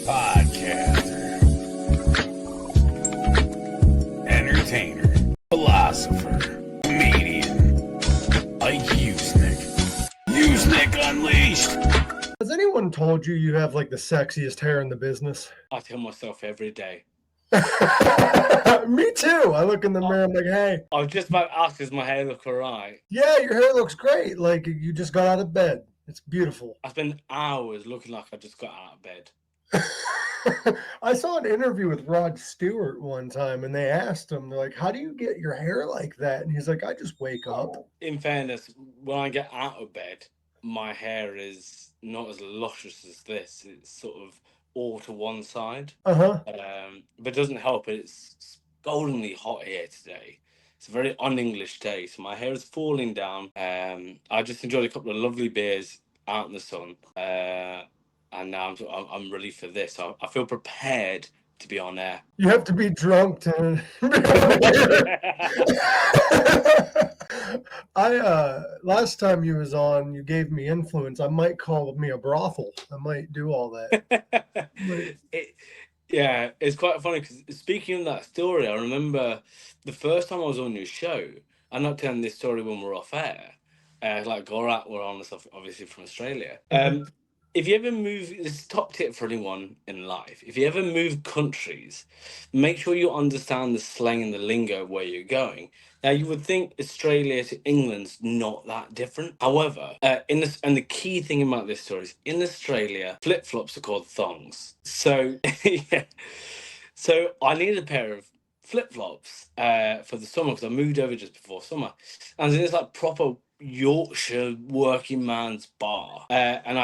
Podcaster, entertainer, philosopher, comedian, like Usenick. Usenick Unleashed! Has anyone told you you have like the sexiest hair in the business? I tell myself every day. Me too. I look in the mirror, I'm like, hey. I was just about to ask, does my hair look alright? Yeah, your hair looks great. Like you just got out of bed. It's beautiful. I spend hours looking like I just got out of bed. I saw an interview with Rod Stewart one time and they asked him, they're like, how do you get your hair like that? And he's like, I just wake up. In fairness, when I get out of bed, my hair is not as luscious as this. It's sort of all to one side. Uh-huh. But it doesn't help. It's scaldingly hot here today. It's a very un-English day, so my hair is falling down. I just enjoyed a couple of lovely beers out in the sun. And now I'm ready for this. I feel prepared to be on air. You have to be drunk to last time you was on, you gave me influence. I might call me a brothel. I might do all that. Yeah, it's quite funny because speaking of that story, I remember the first time I was on your show. I'm not telling this story when we're off air. Like Gorat were on and stuff, obviously from Australia. If you ever move, this is a top tip for anyone in life. If you ever move countries, make sure you understand the slang and the lingo where you're going. Now, you would think Australia to England's not that different. However, and the key thing about this story is in Australia, flip-flops are called thongs. So, yeah. So I needed a pair of flip-flops for the summer because I moved over just before summer. And it's like proper Yorkshire working man's bar. And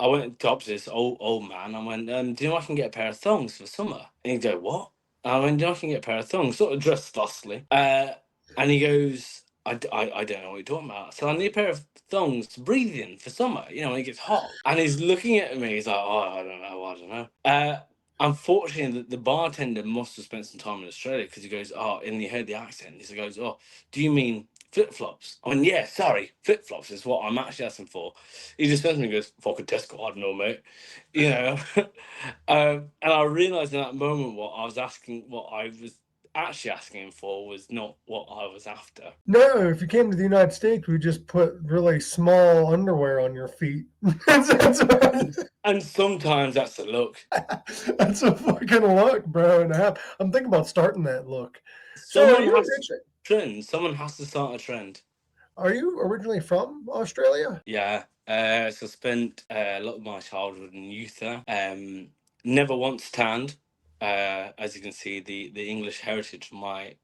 I went to this old man. I went, do you know I can get a pair of thongs for summer? And he'd go, what? And I went, do you know I can get a pair of thongs? Sort of dressed thusly. And he goes, I don't know what you're talking about. So I need a pair of thongs to breathe in for summer, when it gets hot. And he's looking at me. He's like, oh, I don't know. Unfortunately, the bartender must have spent some time in Australia because he goes, oh, and he heard the accent. He goes, oh, do you mean flip-flops? I mean, yeah, sorry, flip-flops is what I'm actually asking for. He just turns to me and goes, fucking Tesco, I don't know, mate. And I realised in that moment what I was actually asking for was not what I was after. No, if you came to the United States, we just put really small underwear on your feet. And sometimes that's the look. That's a fucking look, bro. And I'm thinking about starting that look. Someone has to start a trend. Are you originally from Australia? Yeah. So I spent a lot of my childhood and youth there. Never once tanned. As you can see, the English heritage of my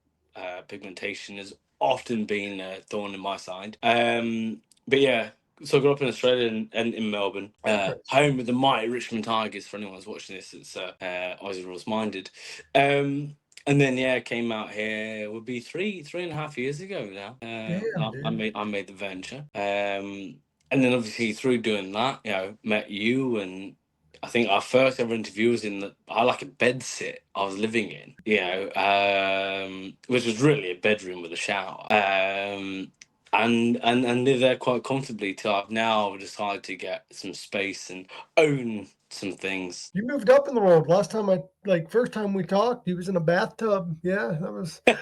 pigmentation has often been a thorn in my side. But yeah, so I grew up in Australia and in Melbourne, home of the mighty Richmond Tigers. For anyone who's watching this, it's Aussie rules minded. And then came out here. It would be 3.5 years ago now. I made the venture. And then obviously through doing that, met you, and I think our first ever interview was in a bed sit I was living in, which was really a bedroom with a shower. And live there quite comfortably till I've now decided to get some space and own some things. You moved up in the world. Last time first time we talked, you was in a bathtub. Yeah, that was. I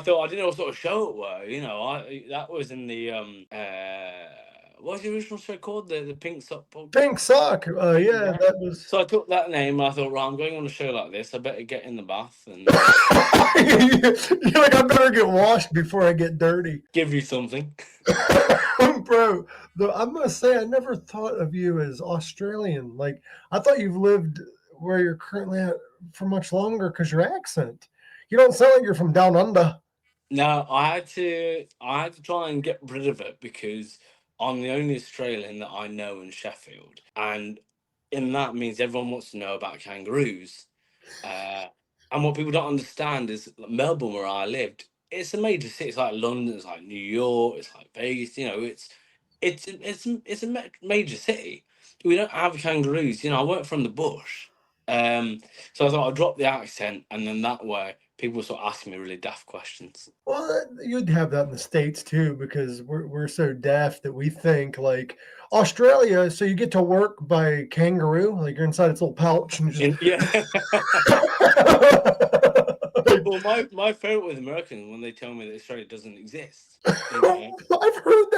thought I didn't know what sort of show it was. That was in the what's the original show called? The Pink Sock podcast? Pink Sock. Yeah, that was. So I took that name and I thought, right, I'm going on a show like this. I better get in the bath and. You're like, I better get washed before I get dirty. Give you something. Bro, I'm going to say I never thought of you as Australian. Like, I thought you've lived where you're currently at for much longer because your accent. You don't sound like you're from down under. No, I had to try and get rid of it because I'm the only Australian that I know in Sheffield. And that means everyone wants to know about kangaroos. And what people don't understand is Melbourne, where I lived, it's a major city. It's like London, it's like New York, it's like Vegas. It's a major city. We don't have kangaroos. I work from the bush. So I thought I'd drop the accent, and then that way people start asking me really daft questions. Well, you'd have that in the States too, because we're so deaf that we think like Australia. So you get to work by kangaroo, like you're inside its little pouch and just. Yeah. Well, my favorite with Americans when they tell me that Australia doesn't exist. You know? I've heard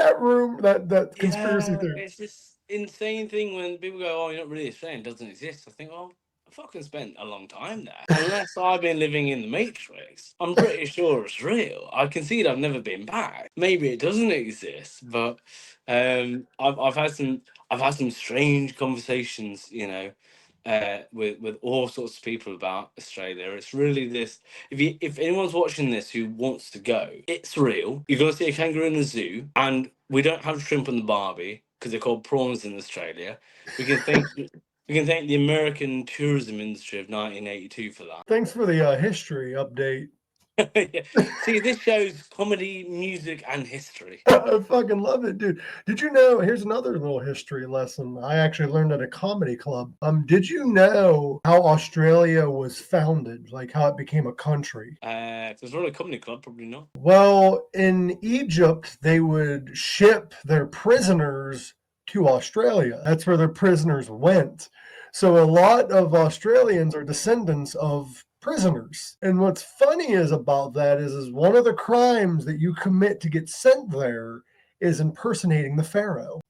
that that conspiracy Yeah, theory. it's this insane thing when people go, "Oh, you're not really Australian, it doesn't exist." I think, "Oh, I fucking spent a long time there. Unless I've been living in the Matrix, I'm pretty sure it's real. I concede I've never been back. Maybe it doesn't exist, but I've had some strange conversations, you know, with all sorts of people about Australia. It's really this. If anyone's watching this who wants to go, it's real. You're gonna see a kangaroo in the zoo, and we don't have shrimp on the barbie because they're called prawns in Australia. We can thank the American tourism industry of 1982 for that. Thanks for the history update. Yeah. See, this shows comedy, music, and history. I fucking love it, dude. Did you know? Here's another little history lesson I actually learned at a comedy club. Did you know how Australia was founded? Like how it became a country? If there's not a comedy club, probably not. Well, in Egypt, they would ship their prisoners to Australia. That's where their prisoners went. So a lot of Australians are descendants of prisoners. And what's funny is about that is one of the crimes that you commit to get sent there is impersonating the pharaoh.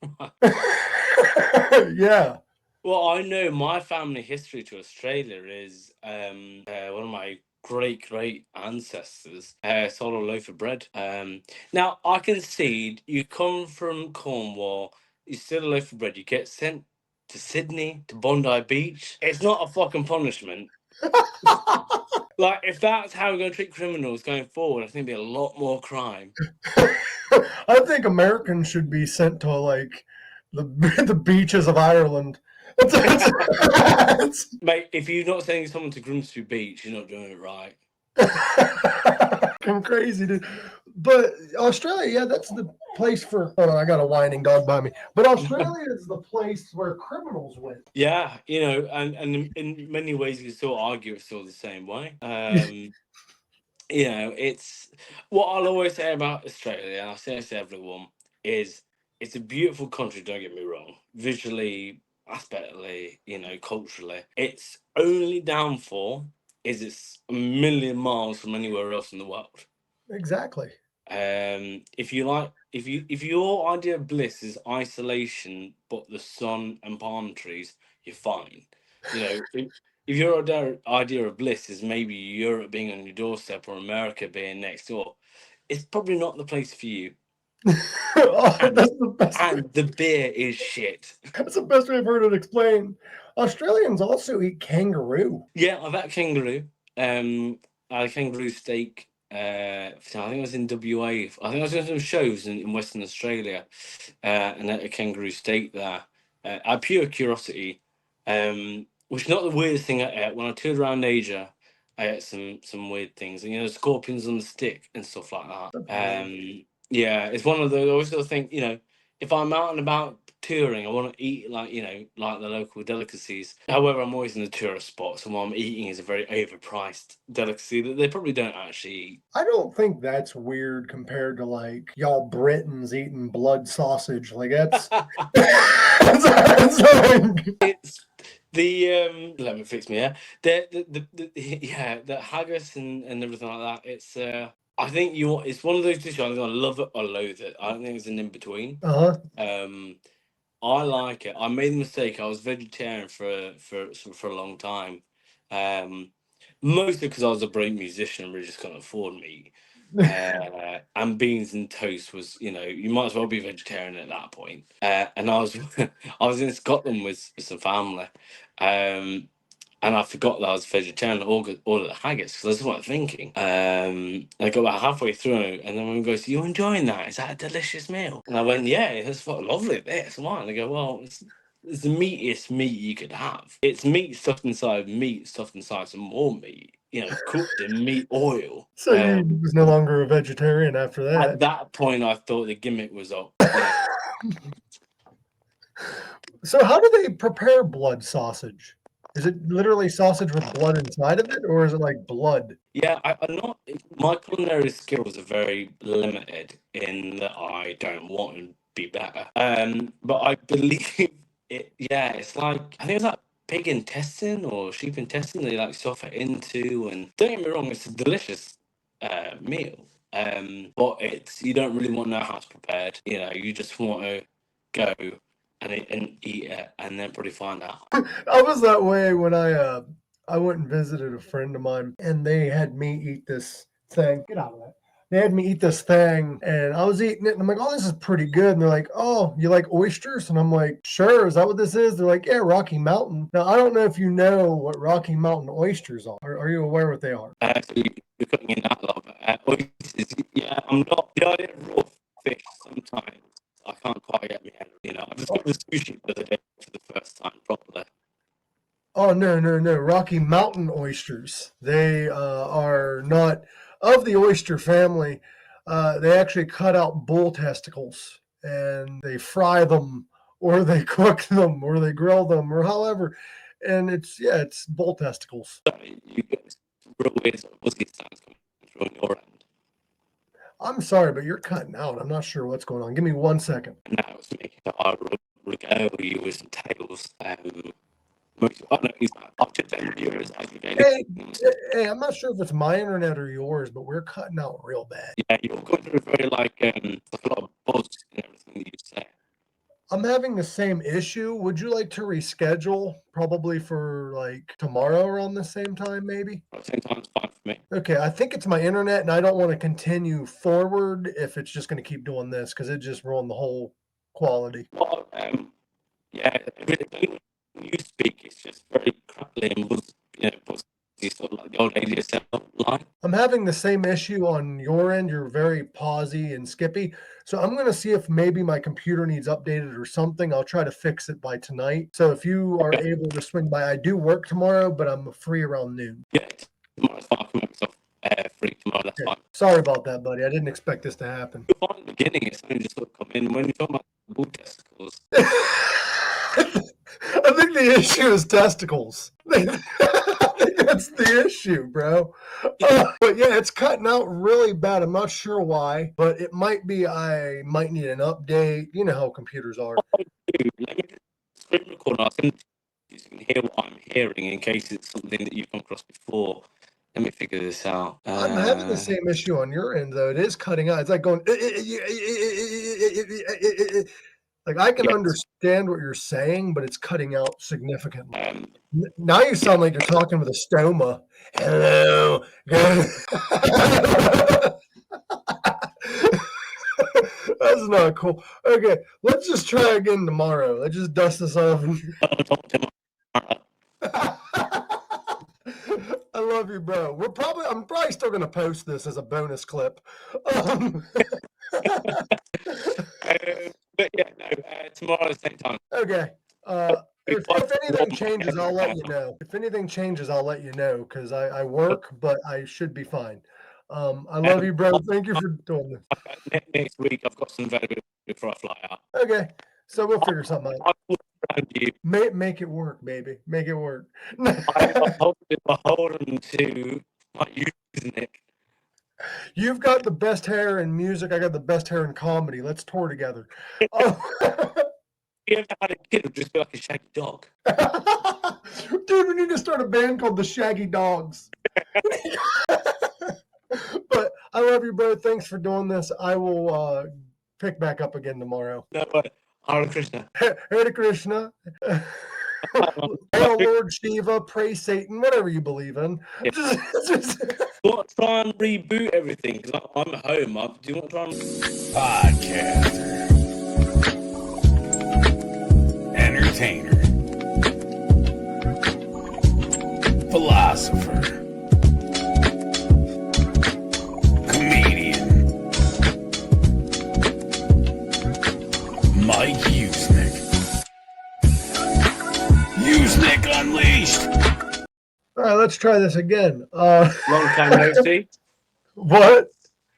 Yeah. Well, I know my family history to Australia is one of my great ancestors sold a loaf of bread. Now I concede you come from Cornwall, you steal a loaf of bread, you get sent to Sydney to Bondi Beach. It's not a fucking punishment. Like if that's how we're going to treat criminals going forward, I think there'll be a lot more crime. I think Americans should be sent to like the beaches of Ireland. Mate, if you're not sending someone to Grimsby Beach, you're not doing it right. I'm crazy, dude. But Australia, yeah, that's the place for. Hold on, I got a whining dog by me. But Australia is the place where criminals went. Yeah, you know, and in many ways you can still argue it's still the same way. You know, it's what I'll always say about Australia, and I say this to everyone, is it's a beautiful country, don't get me wrong. Visually, aesthetically, you know, culturally. Its only downfall is it's a million miles from anywhere else in the world. Exactly. If you like, if your idea of bliss is isolation, but the sun and palm trees, you're fine. You know, if your idea of bliss is maybe Europe being on your doorstep or America being next door, it's probably not the place for you. Oh, that's the best. And the beer is shit. That's the best way I've heard it explained. Australians also eat kangaroo. Yeah, I've had kangaroo. I had kangaroo steak. I think I was in WA. I think I was going to some shows in Western Australia, and ate a kangaroo steak there. Out of pure curiosity, which is not the weirdest thing I ate. When I toured around Asia, I ate some weird things, and you know, scorpions on the stick and stuff like that. Yeah, it's one of those. I always sort of think, you know, if I'm out and about touring, I want to eat like, you know, like the local delicacies. However, I'm always in the tourist spots, and what I'm eating is a very overpriced delicacy that they probably don't actually eat. I don't think that's weird compared to like y'all Britons eating blood sausage. Like that's that's like, It's the let me fix me, yeah. The yeah, the haggis and everything like that. It's I think it's one of those dishes. I love it or loathe it. I don't think it's an in between. I like it. I made the mistake. I was vegetarian for a long time, mostly because I was a great musician and really just couldn't afford meat. And beans and toast was, you know, you might as well be vegetarian at that point. And I was I was in Scotland with some family, and I forgot that I was vegetarian. Ordered the haggis because I just wasn't thinking. I got about halfway through, and then one goes, "You enjoying that? Is that a delicious meal?" And I went, "Yeah, it's fucking lovely. This why?" And they go, "Well, it's the meatiest meat you could have. It's meat stuffed inside meat, stuffed inside some more meat. You know, cooked in meat oil." so you was no longer a vegetarian after that. At that point, I thought the gimmick was up. Yeah. So how do they prepare blood sausage? Is it literally sausage with blood inside of it, or is it like blood? Yeah, I'm not. My culinary skills are very limited in that I don't want to be better. But I believe it. Yeah, it's like I think it's like pig intestine or sheep intestine. They like stuff it into, and don't get me wrong, it's a delicious meal. But it's you don't really want to know how it's prepared. You know, you just want to go and eat it, and then probably find out. I was that way when I went and visited a friend of mine, and they had me eat this thing. Get out of that. They had me eat this thing, and I was eating it, and I'm like, "Oh, this is pretty good." And they're like, "Oh, you like oysters?" And I'm like, "Sure." Is that what this is? They're like, "Yeah, Rocky Mountain." Now, I don't know if you know what Rocky Mountain oysters are. Are you aware what they are? So you're cooking in that a lot. Oysters, yeah, I'm not. The idea of raw fish sometimes I can't quite get my head. You know, I just got the sushi the other day for the first time properly. Oh, no, no, no. Rocky Mountain oysters. They are not of the oyster family. They actually cut out bull testicles and they fry them or they cook them or they grill them or however. And it's bull testicles. Sorry, you get real weird sort of whiskey sounds coming through on your end. I'm sorry, but you're cutting out. I'm not sure what's going on. Give me 1 second. Now it's making it hard to regale you with some tales. I know he's up to 10 viewers. I think Hey, I'm not sure if it's my internet or yours, but we're cutting out real bad. yeah, you're going through very like a lot of buzz and everything that you say. I'm having the same issue. Would you like to reschedule probably for like tomorrow around the same time, maybe? At the same time, it's fine for me. Okay, I think it's my internet and I don't want to continue forward if it's just going to keep doing this because it just ruined the whole quality. Well, yeah, everything you speak is just very crackly and buzz, you know, buzzy, sort of like the old lady herself line. I'm having the same issue on your end. You're very pausy and skippy. So I'm going to see if maybe my computer needs updated or something. I'll try to fix it by tonight. So if you are able to swing by, I do work tomorrow, but I'm free around noon. Yeah, tomorrow's fine. I can make myself free tomorrow, that's Okay. fine. Sorry about that, buddy. I didn't expect this to happen. You're fine at the beginning, it's only just sort of come in. When you talk about bull testicles, I think the issue is testicles. I think that's the issue, bro. But yeah, it's cutting out really bad. I'm not sure why, but it might be I might need an update. You know how computers are. dude, let me just screen record and I'll send it to you so you can hear what I'm hearing in case it's something that you've come across before. Let me figure this out. I'm having the same issue on your end, though. It is cutting out. It's like going. Like I can understand what you're saying, but it's cutting out significantly. Now you sound like you're talking with a stoma. Hello. That's not cool. Okay, let's just try again tomorrow. Let's just dust this off. I love you, bro. I'm probably still gonna post this as a bonus clip. But yeah, no, tomorrow at the same time. Okay. If anything changes, I'll let you know. If anything changes, I'll let you know because I work, but I should be fine. I love you, bro. Thank you for doing this. Next week, I've got some availability before I fly out. Okay, so we'll figure something out. I will around you. Make it work, baby. Make it work. I'm holding to my Usenick. You've got the best hair in music. I got the best hair in comedy. Let's tour together. Oh. You ever had a kid who just be like a shaggy dog? Dude, we need to start a band called the Shaggy Dogs. But I love you, bro. Thanks for doing this. I will pick back up again tomorrow. No, but Hare Krishna. Hare Krishna. Hail Lord Shiva, praise Satan, whatever you believe in. Yeah. Do you want to try and reboot everything? Because I'm at home. Do you want to try and... Podcaster, entertainer, philosopher, comedian, Mike Usenick. Usenick Unleashed. All right, let's try this again. Long time no see. What?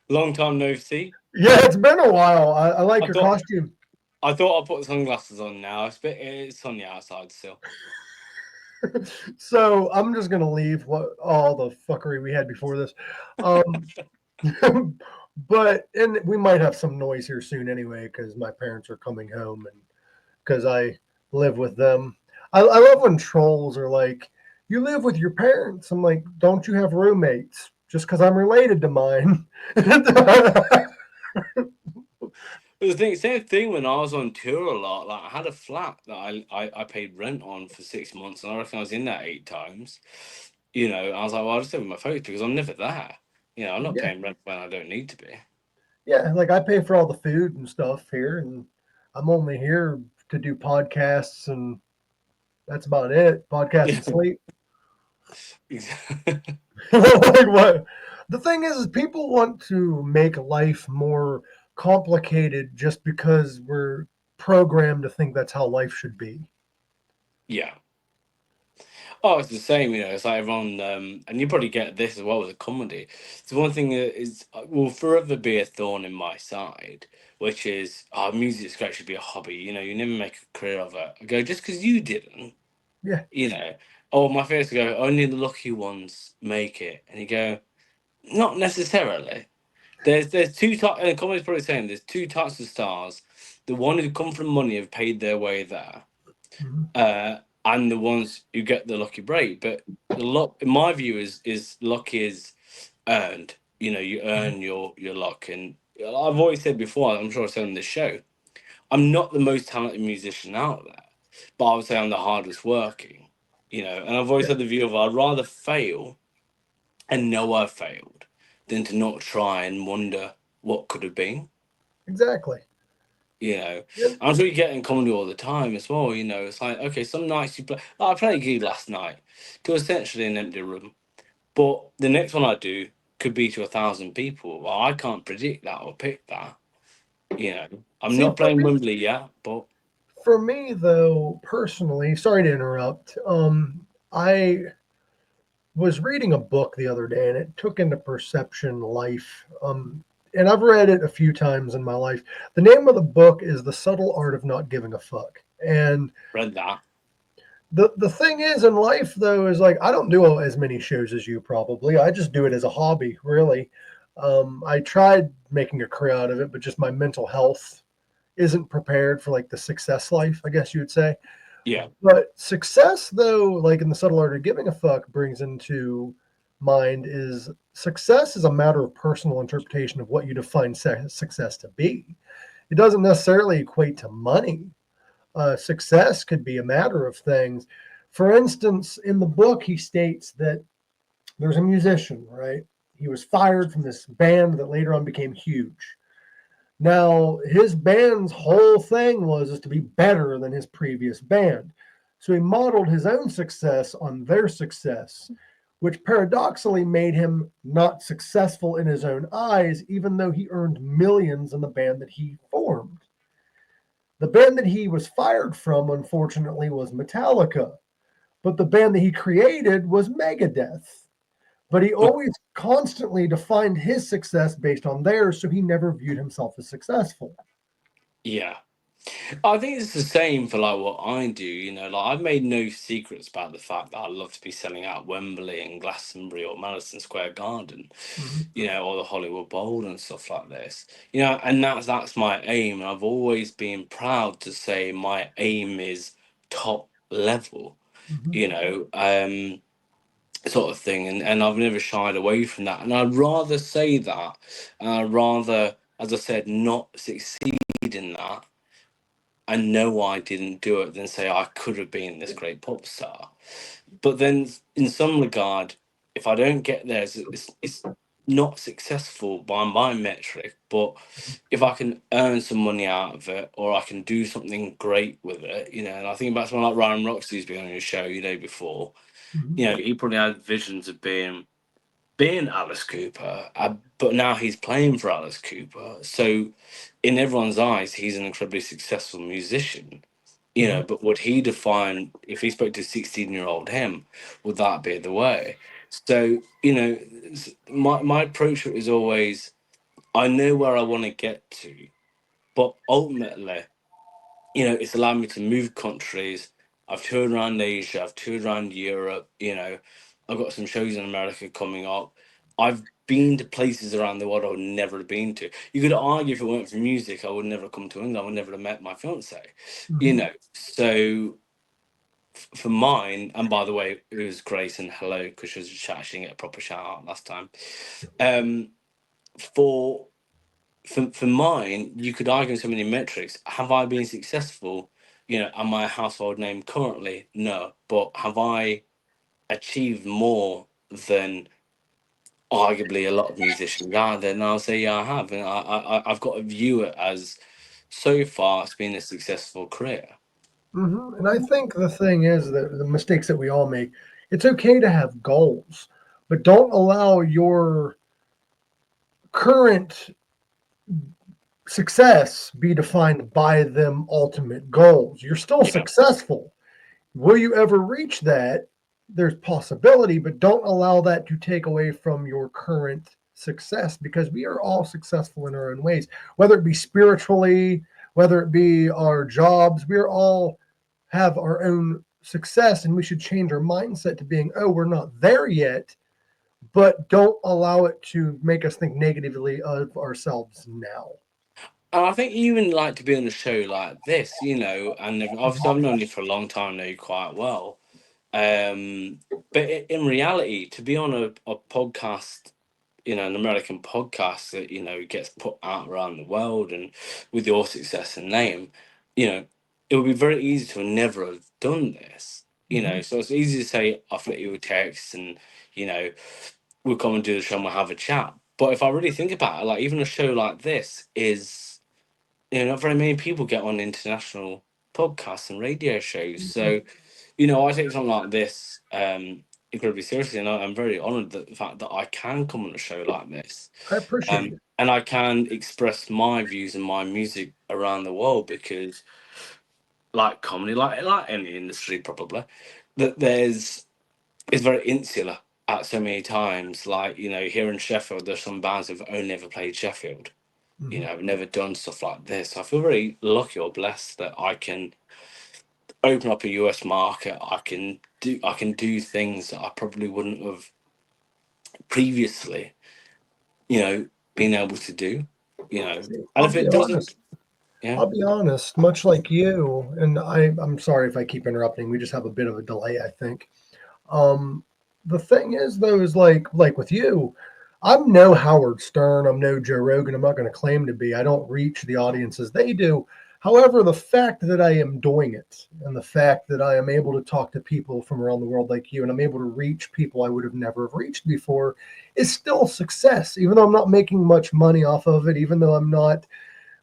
Long time no see. Yeah, it's been a while. I like your costume. I thought I'd put sunglasses on now. It's sunny outside still. So I'm just gonna leave what all the fuckery we had before this. Um, and we might have some noise here soon anyway, because my parents are coming home and because I live with them. I love when trolls are like, "You live with your parents." I'm like, "Don't you have roommates?" Just because I'm related to mine. But the thing, same thing when I was on tour a lot. Like I had a flat that I paid rent on for 6 months, and I reckon I was in there 8 times. I was like, well, I'll just live with my folks because I'm never there. I'm not Yeah, paying rent when I don't need to be. yeah. Like I pay for all the food and stuff here, and I'm only here to do podcasts, and that's about it. Podcast and sleep. Exactly. Like what? The thing is people want to make life more complicated just because we're programmed to think that's how life should be. Yeah. Oh, it's the same, It's like everyone, and you probably get this as well with a comedy. It's one thing that is will forever be a thorn in my side, which is, music's great, should be a hobby. You never make a career of it. I go, just because you didn't, Yeah, you know. Oh, my face go, only the lucky ones make it, and you go, not necessarily. There's two types, and the comedy's probably saying there's two types of stars. The one who come from money have paid their way there, mhm, and the ones who get the lucky break. But the luck, in my view, is luck is earned. You mhm. earn your luck, and I've always said before. I'm sure I said on this show, I'm not the most talented musician out there, but I would say I'm the hardest working. And I've always Yeah, had the view of I'd rather fail and know I failed than to not try and wonder what could have been. exactly. You know, Yeah, I'm sure you get in comedy all the time as well. It's like, okay, some nights you play. Like I played a gig last night to essentially an empty room, but the next one I do could be to 1,000 people. Well, I can't predict that or pick that. I'm see, not playing Wembley yet, but for me though, personally, sorry to interrupt. I was reading a book the other day, and it took into perception life. And I've read it a few times in my life. The name of the book is The Subtle Art of Not Giving a Fuck. And read that. the thing is in life though is like I don't do as many shows as you probably. I just do it as a hobby, really. I tried making a career out of it, but just my mental health isn't prepared for like the success life, I guess you would say. Yeah, But success, though, like in the subtle art of giving a fuck, brings into mind is success is a matter of personal interpretation of what you define success to be. It doesn't necessarily equate to money. Success could be a matter of things. For instance, in the book, he states that there's a musician, right? He was fired from this band that later on became huge. Now, his band's whole thing was is to be better than his previous band. So he modeled his own success on their success, which paradoxically made him not successful in his own eyes, even though he earned millions in the band that he formed. The band that he was fired from, unfortunately, was Metallica, but the band that he created was Megadeth. But he always constantly defined his success based on theirs, so he never viewed himself as successful. yeah. I think it's the same for like what I do. Like I've made no secrets about the fact that I love to be selling out Wembley and Glastonbury or Madison Square Garden, Mhm. or the Hollywood Bowl and stuff like this. And that's my aim. And I've always been proud to say my aim is top level. Mhm. You know, sort of thing, and I've never shied away from that. And I'd rather say that, and I'd rather, as I said, not succeed in that and know I didn't do it than say I could have been this great pop star. But then, in some regard, if I don't get there, it's not successful by my metric. But if I can earn some money out of it, or I can do something great with it, and I think about someone like Ryan Roxley's been on your show, before. Mhm. He probably had visions of being Alice Cooper, but now he's playing for Alice Cooper. So, in everyone's eyes, he's an incredibly successful musician. Mhm. But would he define if he spoke to 16-year-old him? Would that be the way? So, my approach to it is always I know where I want to get to, but ultimately, it's allowed me to move countries I've toured around Asia, I've toured around Europe, you know, I've got some shows in America coming up. I've been to places around the world I would never have been to. You could argue if it weren't for music, I would never have come to England, I would never have met my fiance. You Mhm. know, so for mine, and by the way, it was Grace and hello, because she was she didn't get a proper shout out last time. Um, for for mine, you could argue in so many metrics. Have I been successful? You know, am I a household name currently? No, but have I achieved more than arguably a lot of musicians out there? And I'll say, yeah, I have, and I've got to view it as so far it's been a successful career. And I think the thing is that the mistakes that we all make, it's okay to have goals, but don't allow your current success be defined by them ultimate goals. You're still Yeah. successful. Will you ever reach that? There's possibility, but don't allow that to take away from your current success, because we are all successful in our own ways, whether it be spiritually, whether it be our jobs. We're all have our own success, and we should change our mindset to being, oh, we're not there yet, but don't allow it to make us think negatively of ourselves now. And I think even like to be on a show like this, you know, and obviously I've known you for a long time, know you quite well. Um, but in reality, to be on a podcast, you know, an American podcast that, you know, gets put out around the world and with your success and name, you know, it would be very easy to never have done this, you know. Mhm. So it's easy to say, I'll flick you a text and, you know, we'll come and do the show and we'll have a chat. But if I really think about it, like even a show like this is, you know, not very many people get on international podcasts and radio shows. So, you know, I take something like this incredibly seriously, and I'm very honoured that the fact that I can come on a show like this, I appreciate it. and I can express my views and my music around the world because, like comedy, like any industry, probably that there's it's very insular at so many times. Like, you know, here in Sheffield, there's some bands who've only ever played Sheffield. You Mhm. know, I've never done stuff like this. I feel very lucky or blessed that I can open up a US market. I can do things that I probably wouldn't have previously, you know, been able to do. You know, See, and if it doesn't, yeah, I'll be honest, much like you, and I'm sorry if I keep interrupting. We just have a bit of a delay, I think. Um, the thing is, though, is like with you, I'm no Howard Stern. I'm no Joe Rogan. I'm not going to claim to be. I don't reach the audiences they do. However, the fact that I am doing it, and the fact that I am able to talk to people from around the world like you, and I'm able to reach people I would have never have reached before, is still success. Even though I'm not making much money off of it, even though I'm not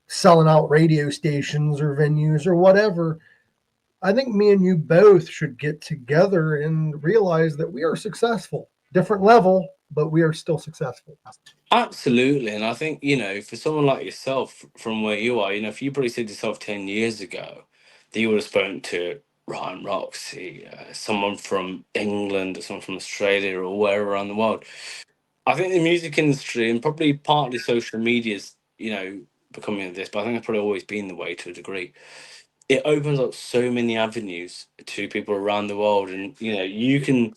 selling out radio stations or venues or whatever, I think me and you both should get together and realize that we are successful. Different level, but we are still successful. absolutely. And I think, you know, for someone like yourself from where you are, you know, if you probably said to yourself 10 years ago that you would have spoken to Ryan Roxy, someone from England, someone from Australia, or wherever around the world, I think the music industry and probably partly social media's, you know, becoming this, but I think it's probably always been the way to a degree. It opens up so many avenues to people around the world, and you know, you can,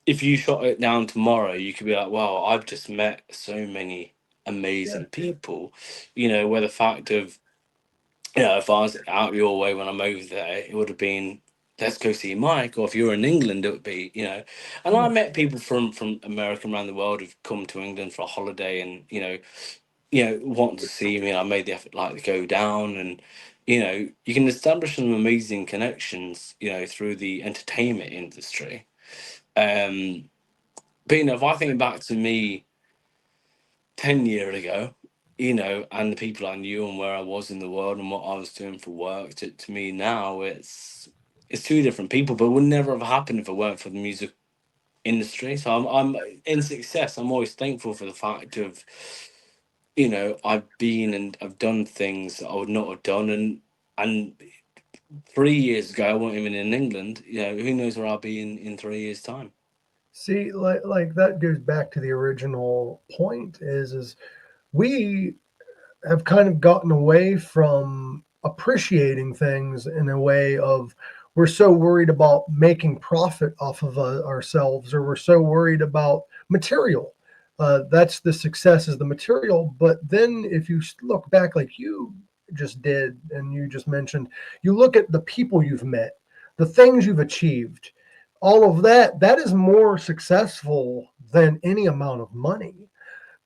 if you shot it down tomorrow, you could be like, wow, I've just met so many Yeah. amazing people. You know, where the fact of, you know, if I was out your way when I'm over there, it would have been, let's go see Mike. Or if you were in England, it would be, you know. And I Yeah. met people from America and around the world who've come to England for a holiday, and you know, want to see me. And I made the effort like to go down, and you know, you can establish some amazing connections, you know, through the entertainment industry. Um, but you know, if I think back to me 10 years ago, you know, and the people I knew and where I was in the world and what I was doing for work, to me now, it's two different people. But it would never have happened if it weren't for the music industry. So I'm in success. I'm always thankful for the fact of, you know, I've been and I've done things that I would not have done, and 3 years ago I wasn't even in England. You know, who knows where I'll be in 3 years' time. See, like that goes back to the original point is we have kind of gotten away from appreciating things in a way of we're so worried about making profit off of ourselves, or we're so worried about material. That's the success is the material. But then if you look back, like you just did, and you just mentioned, you look at the people you've met, the things you've achieved, all of that, that is more successful than any amount of money.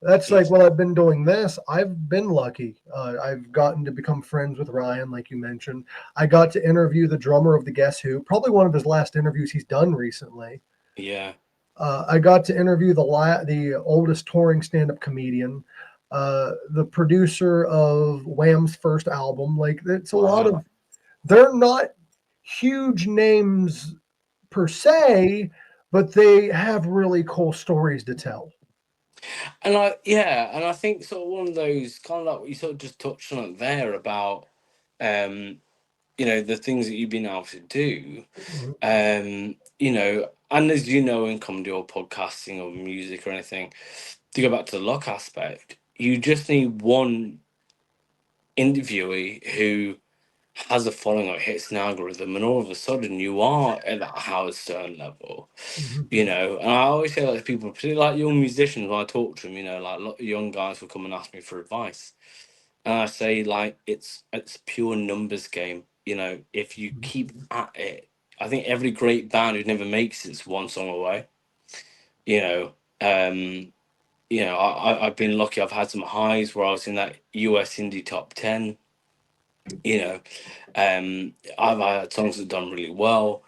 That's like, Yes. well, I've been doing this. I've been lucky. I've gotten to become friends with Ryan, like you mentioned. I got to interview the drummer of the Guess Who, probably one of his last interviews he's done recently. Yeah. I got to interview the oldest touring stand-up comedian, the producer of Wham's first album. Like, it's a lot Wow. of. They're not huge names per se, but they have really cool stories to tell. And I think sort of one of those kind of like what you sort of just touched on it there about um the things that you've been able to do. Mhm. And as you know, in comedy or podcasting or music or anything, to go back to the luck aspect, you just need one interviewee who has a following or hits an algorithm, and all of a sudden you are at that Howard Stern level. Mhm. And I always say that to people, particularly like young musicians, when I talk to them, like a lot of young guys will come and ask me for advice. And I say, like, it's a pure numbers game. If you keep at it, I think every great band who never makes it's one song away. You know, um, I've been lucky. I've had some highs where I was in that US indie top 10. You know, I've had songs that done really well.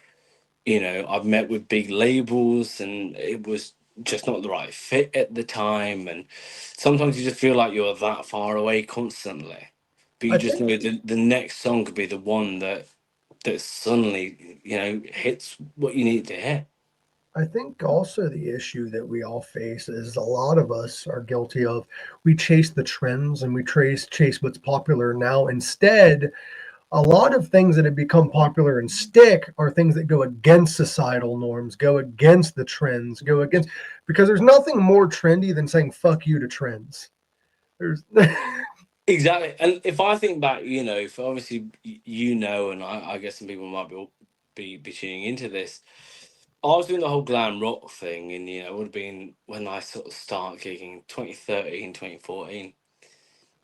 I've met with big labels and it was just not the right fit at the time. And sometimes you just feel like you're that far away constantly. But you I just think know the next song could be the one that suddenly, hits what you need to hit. I think also the issue that we all face is a lot of us are guilty of, we chase the trends and we chase what's popular now. Instead, a lot of things that have become popular and stick are things that go against societal norms, go against the trends, go against, because there's nothing more trendy than saying fuck you to trends. There's Exactly. And if I think back, if obviously and I guess some people might be tuning into this, I was doing the whole glam rock thing, and it would have been when I sort of started gigging 2013, 2014.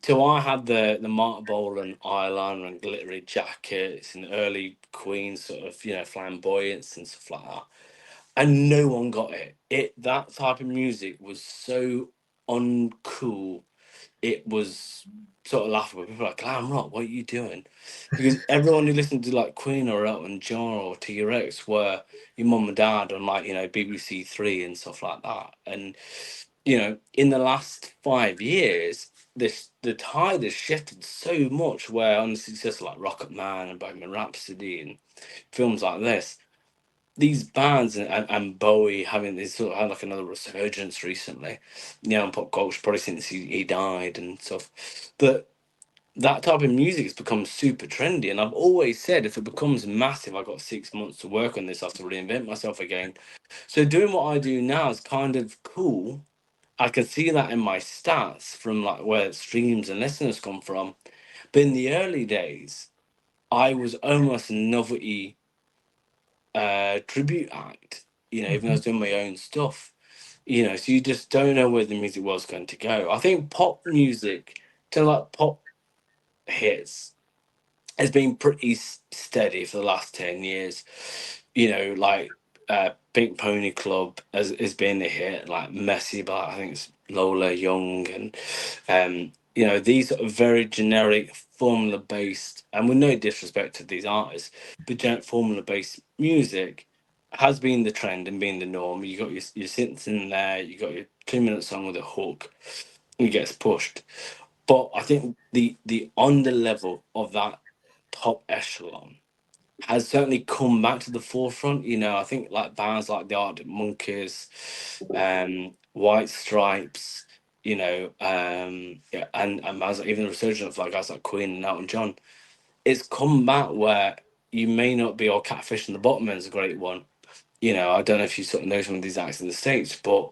So I had the Mark Bolan eyeliner and glittery jackets and early Queen sort of flamboyance and stuff like that, and no one got it. That type of music was so uncool. It was sort of laughable. People were like, glam rock, what are you doing? Because everyone who listened to like Queen or Elton John or T-Rex were your mum and dad on like, BBC Three and stuff like that. And, in the last 5 years, the tide has shifted so much where on the success like Rocket Man and Bohemian Rhapsody and films like this, these bands and Bowie having this sort of had like another resurgence recently, in pop culture, probably since he died and stuff. That type of music has become super trendy, and I've always said if it becomes massive, I've got 6 months to work on this. I have to reinvent myself again. So doing what I do now is kind of cool. I can see that in my stats from like where streams and listeners come from. But in the early days, I was almost a novelty tribute act, even though I was doing my own stuff, so you just don't know where the music was going to go. I think pop music, to like pop hits, has been pretty steady for the last 10 years. Like Pink Pony Club has been a hit, like Messy by I think it's Lola Young, and these sort of very generic formula based, and with no disrespect to these artists, but generic formula based music has been the trend and been the norm. You got your synths in there, you got your 2 minute song with a hook, and it gets pushed. But I think the on the level of that top echelon has certainly come back to the forefront. I think like bands like the Arctic Monkeys, White Stripes, yeah, and bands like, even the resurgence of like guys like Queen and Elton John, it's come back where you may not be, or Catfish and the Bottom is a great one. I don't know if you sort of know some of these acts in the States, but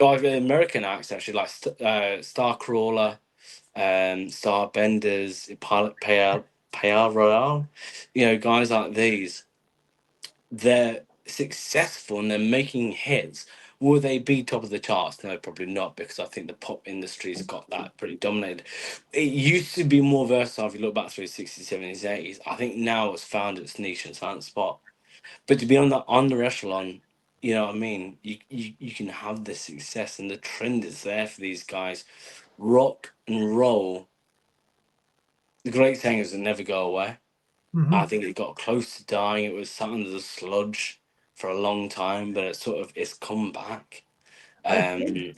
like the American acts actually like Starcrawler, Starbenders, Payal Royale, guys like these, they're successful and they're making hits. Will they be top of the charts? No, probably not, because I think the pop industry's got that pretty dominated. It used to be more versatile if you look back through the 60s, 70s, 80s. I think now it's found its niche and it's found its spot. But to be on that under echelon, you know what I mean? You can have this success and the trend is there for these guys. Rock and roll, the great singers that never go away. I Mhm. think it got close to dying. It was sat under the sludge for a long time, but it's come back. I think Um,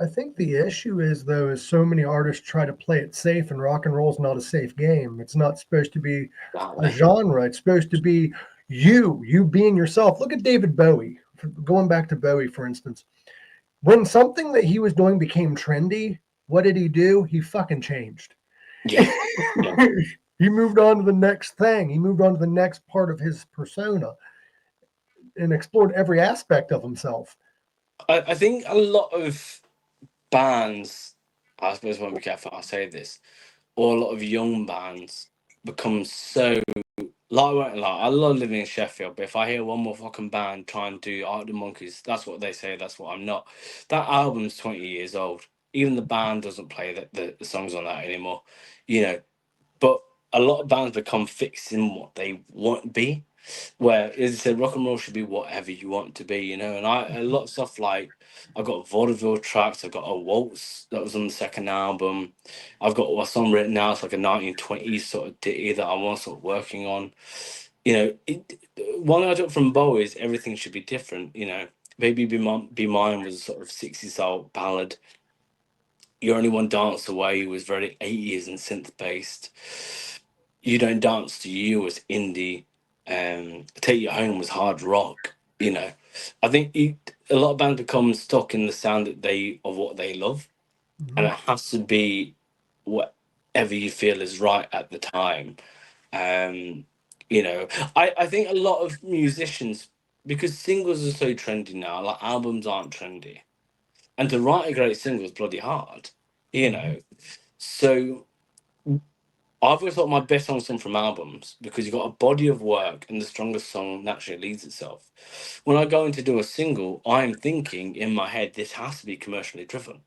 I think the issue is though is so many artists try to play it safe, and rock and roll is not a safe game. It's not supposed to be a exactly. genre. It's supposed to be you being yourself. Look at David Bowie. Going back to Bowie, for instance, when something that he was doing became trendy, what did he do? He fucking changed. Yeah, yeah. He moved on to the next thing. He moved on to the next part of his persona and explored every aspect of himself. I think a lot of bands, I suppose, won't be careful how I say this, or a lot of young bands become so like, I won't lie, I love living in Sheffield, but if I hear one more fucking band try and do Art of the Monkeys, that's what they say, that's what I'm not. That album's 20 years old. Even the band doesn't play the songs on that anymore. You know, but a lot of bands become fixed in what they want to be. Where, as I said, rock and roll should be whatever you want it to be, And I a lot of stuff like I've got vaudeville tracks, I've got a waltz that was on the second album. I've got a song written now, it's like a 1920s sort of ditty that I was sort of working on. One I took from Bowie is everything should be different. Baby Be Mine was a sort of 60s style ballad. You're Only One Dance Away was very 80s and synth based. You Don't Dance to You was indie. Take You Home was hard rock. I think a lot of bands become stuck in the sound of what they love, and Mhm. it has to be whatever you feel is right at the time. Um, I think a lot of musicians, because singles are so trendy now, like albums aren't trendy, and to write a great single is bloody hard. You Mhm. know, so I've always thought my best songs come from albums because you've got a body of work and the strongest song naturally leads itself. When I go in to do a single, I'm thinking in my head, this has to be commercially driven.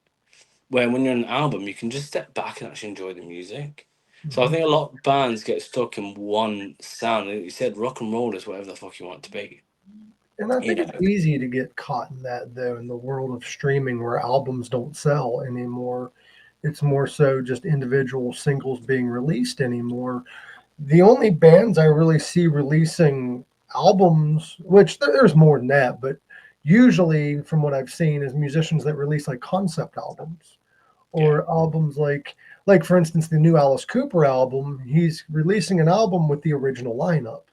Where when you're in an album, you can just step back and actually enjoy the music. So I Mhm. think a lot of bands get stuck in one sound. And you said rock and roll is whatever the fuck you want it to be. And I You think it's know, easy to get caught in that though in the world of streaming where albums don't sell anymore. It's more so just individual singles being released anymore. The only bands I really see releasing albums, which there's more than that, but usually from what I've seen is musicians that release like concept albums yeah, or albums like for instance the new Alice Cooper album, he's releasing an album with the original lineup.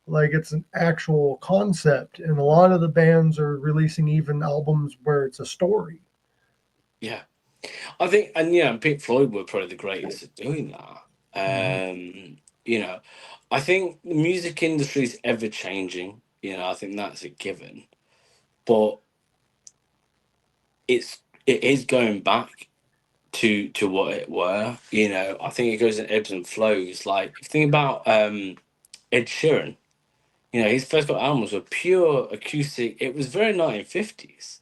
Like it's an actual concept, and a lot of the bands are releasing even albums where it's a story. yeah. I think, and yeah, Pink Floyd were probably the greatest at doing that. Mhm. You know, I think the music industry is ever changing. I think that's a given, but it is going back to what it were. I think it goes in ebbs and flows. Like if you think about Ed Sheeran, his first got albums were pure acoustic. It was very 1950s.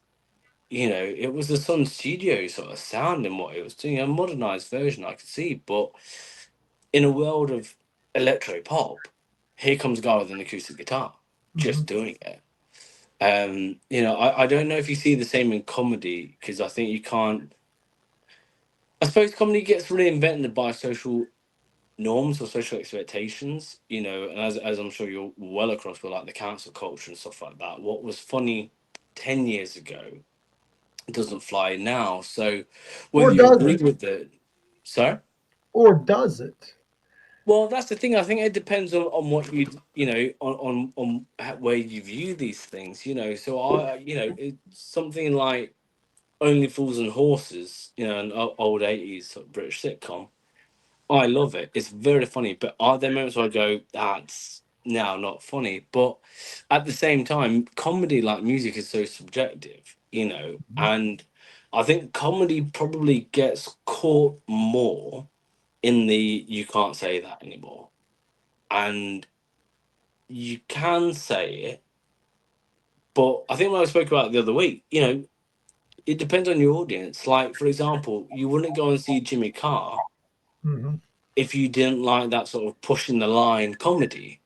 It was the Sun Studio sort of sound in what it was doing, a modernized version I could see, but in a world of electro pop, here comes a guy with an acoustic guitar, just Mhm. doing it. I don't know if you see the same in comedy because I think you can't. I suppose comedy gets reinvented by social norms or social expectations, and as I'm sure you're well across with like the cancel culture and stuff like that. What was funny 10 years ago doesn't fly now. So whether Or you does agree it? with it, sorry. Or does it? Well, that's the thing. I think it depends on what where you view these things. So it's something like Only Fools and Horses. An old '80s sort of British sitcom. I love it. It's very funny, but are there moments where I go, "That's now not funny"? But at the same time, comedy, like music, is so subjective. And I think comedy probably gets caught more in the "you can't say that anymore." and you can say it, but I think when I spoke about it the other week, it depends on your audience. Like, for example, you wouldn't go and see Jimmy Carr Hmm. if you didn't like that sort of pushing the line comedy.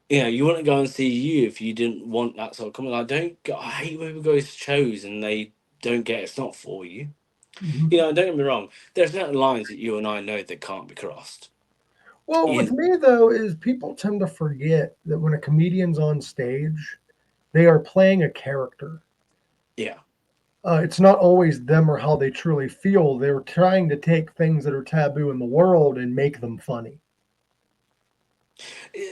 You wouldn't go and see you if you didn't want that sort of comedy. I hate when people go to shows and they don't get it's not for you. Hmm. Don't get me wrong. There's certain lines that you and I know that can't be crossed. Well, with You, me though, is people tend to forget that when a comedian's on stage, they are playing a character. yeah. It's not always them or how they truly feel. They're trying to take things that are taboo in the world and make them funny.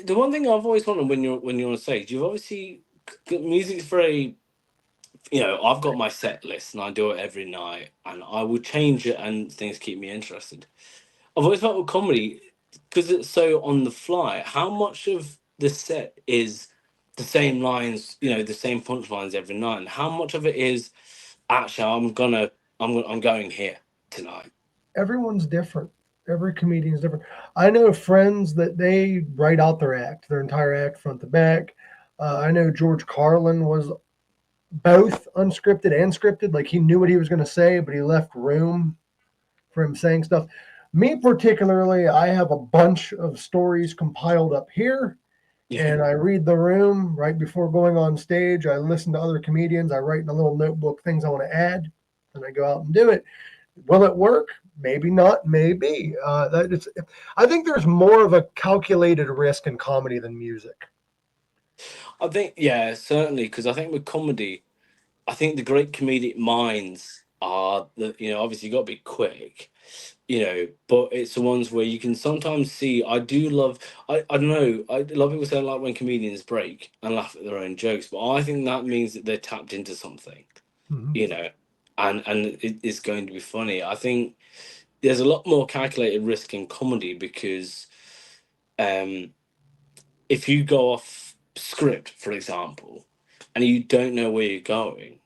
The one thing I've always wanted when you're on stage, you've obviously music's very. I've got my set list and I do it every night, and I will change it, and things keep me interested. I've always felt with comedy, because it's so on the fly, how much of the set is the same lines, the same punchlines every night, and how much of it is actually I'm going here tonight. Everyone's different. Every comedian is different. I know friends that they write out their act, their entire act, front to back. I know George Carlin was both unscripted and scripted. Like he knew what he was going to say, but he left room for him saying stuff. Me particularly, I have a bunch of stories compiled up here, Yeah. and I read the room right before going on stage. I listen to other comedians. I write in a little notebook things I want to add, and I go out and do it. Will it work? Maybe not. Maybe. I think there's more of a calculated risk in comedy than music. I think, yeah, certainly, because I think with comedy, I think the great comedic minds are that, obviously you got to be quick, but it's the ones where you can sometimes see. I do love, I don't know, a lot of people say like when comedians break and laugh at their own jokes, but I think that means that they're tapped into something, Mm-hmm. you know, and it's going to be funny. I think there's a lot more calculated risk in comedy because um, if you go off script, for example, and you don't know where you're going,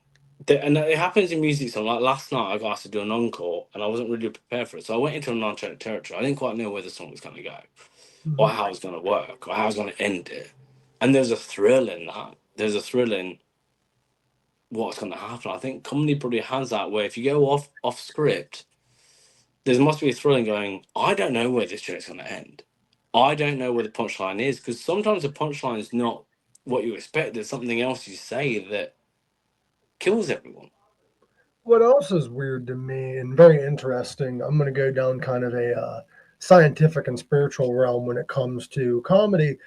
and it happens in music. So, like last night, I got asked to do an encore, and I wasn't really prepared for it. So I went into an uncharted territory. I didn't quite know where the song was going to go, or Mm-hmm. how it was going to work, or how I was going to end it. And there's a thrill in that. There's a thrill in what's going to happen. I think comedy probably has that, where if you go off script, there must be a thrill in going, I don't know where this joke's going to end. I don't know where the punchline is, because sometimes the punchline is not what you expect. There's something else you say that kills everyone. What else is weird to me and very interesting? I'm going to go down kind of a scientific and spiritual realm when it comes to comedy.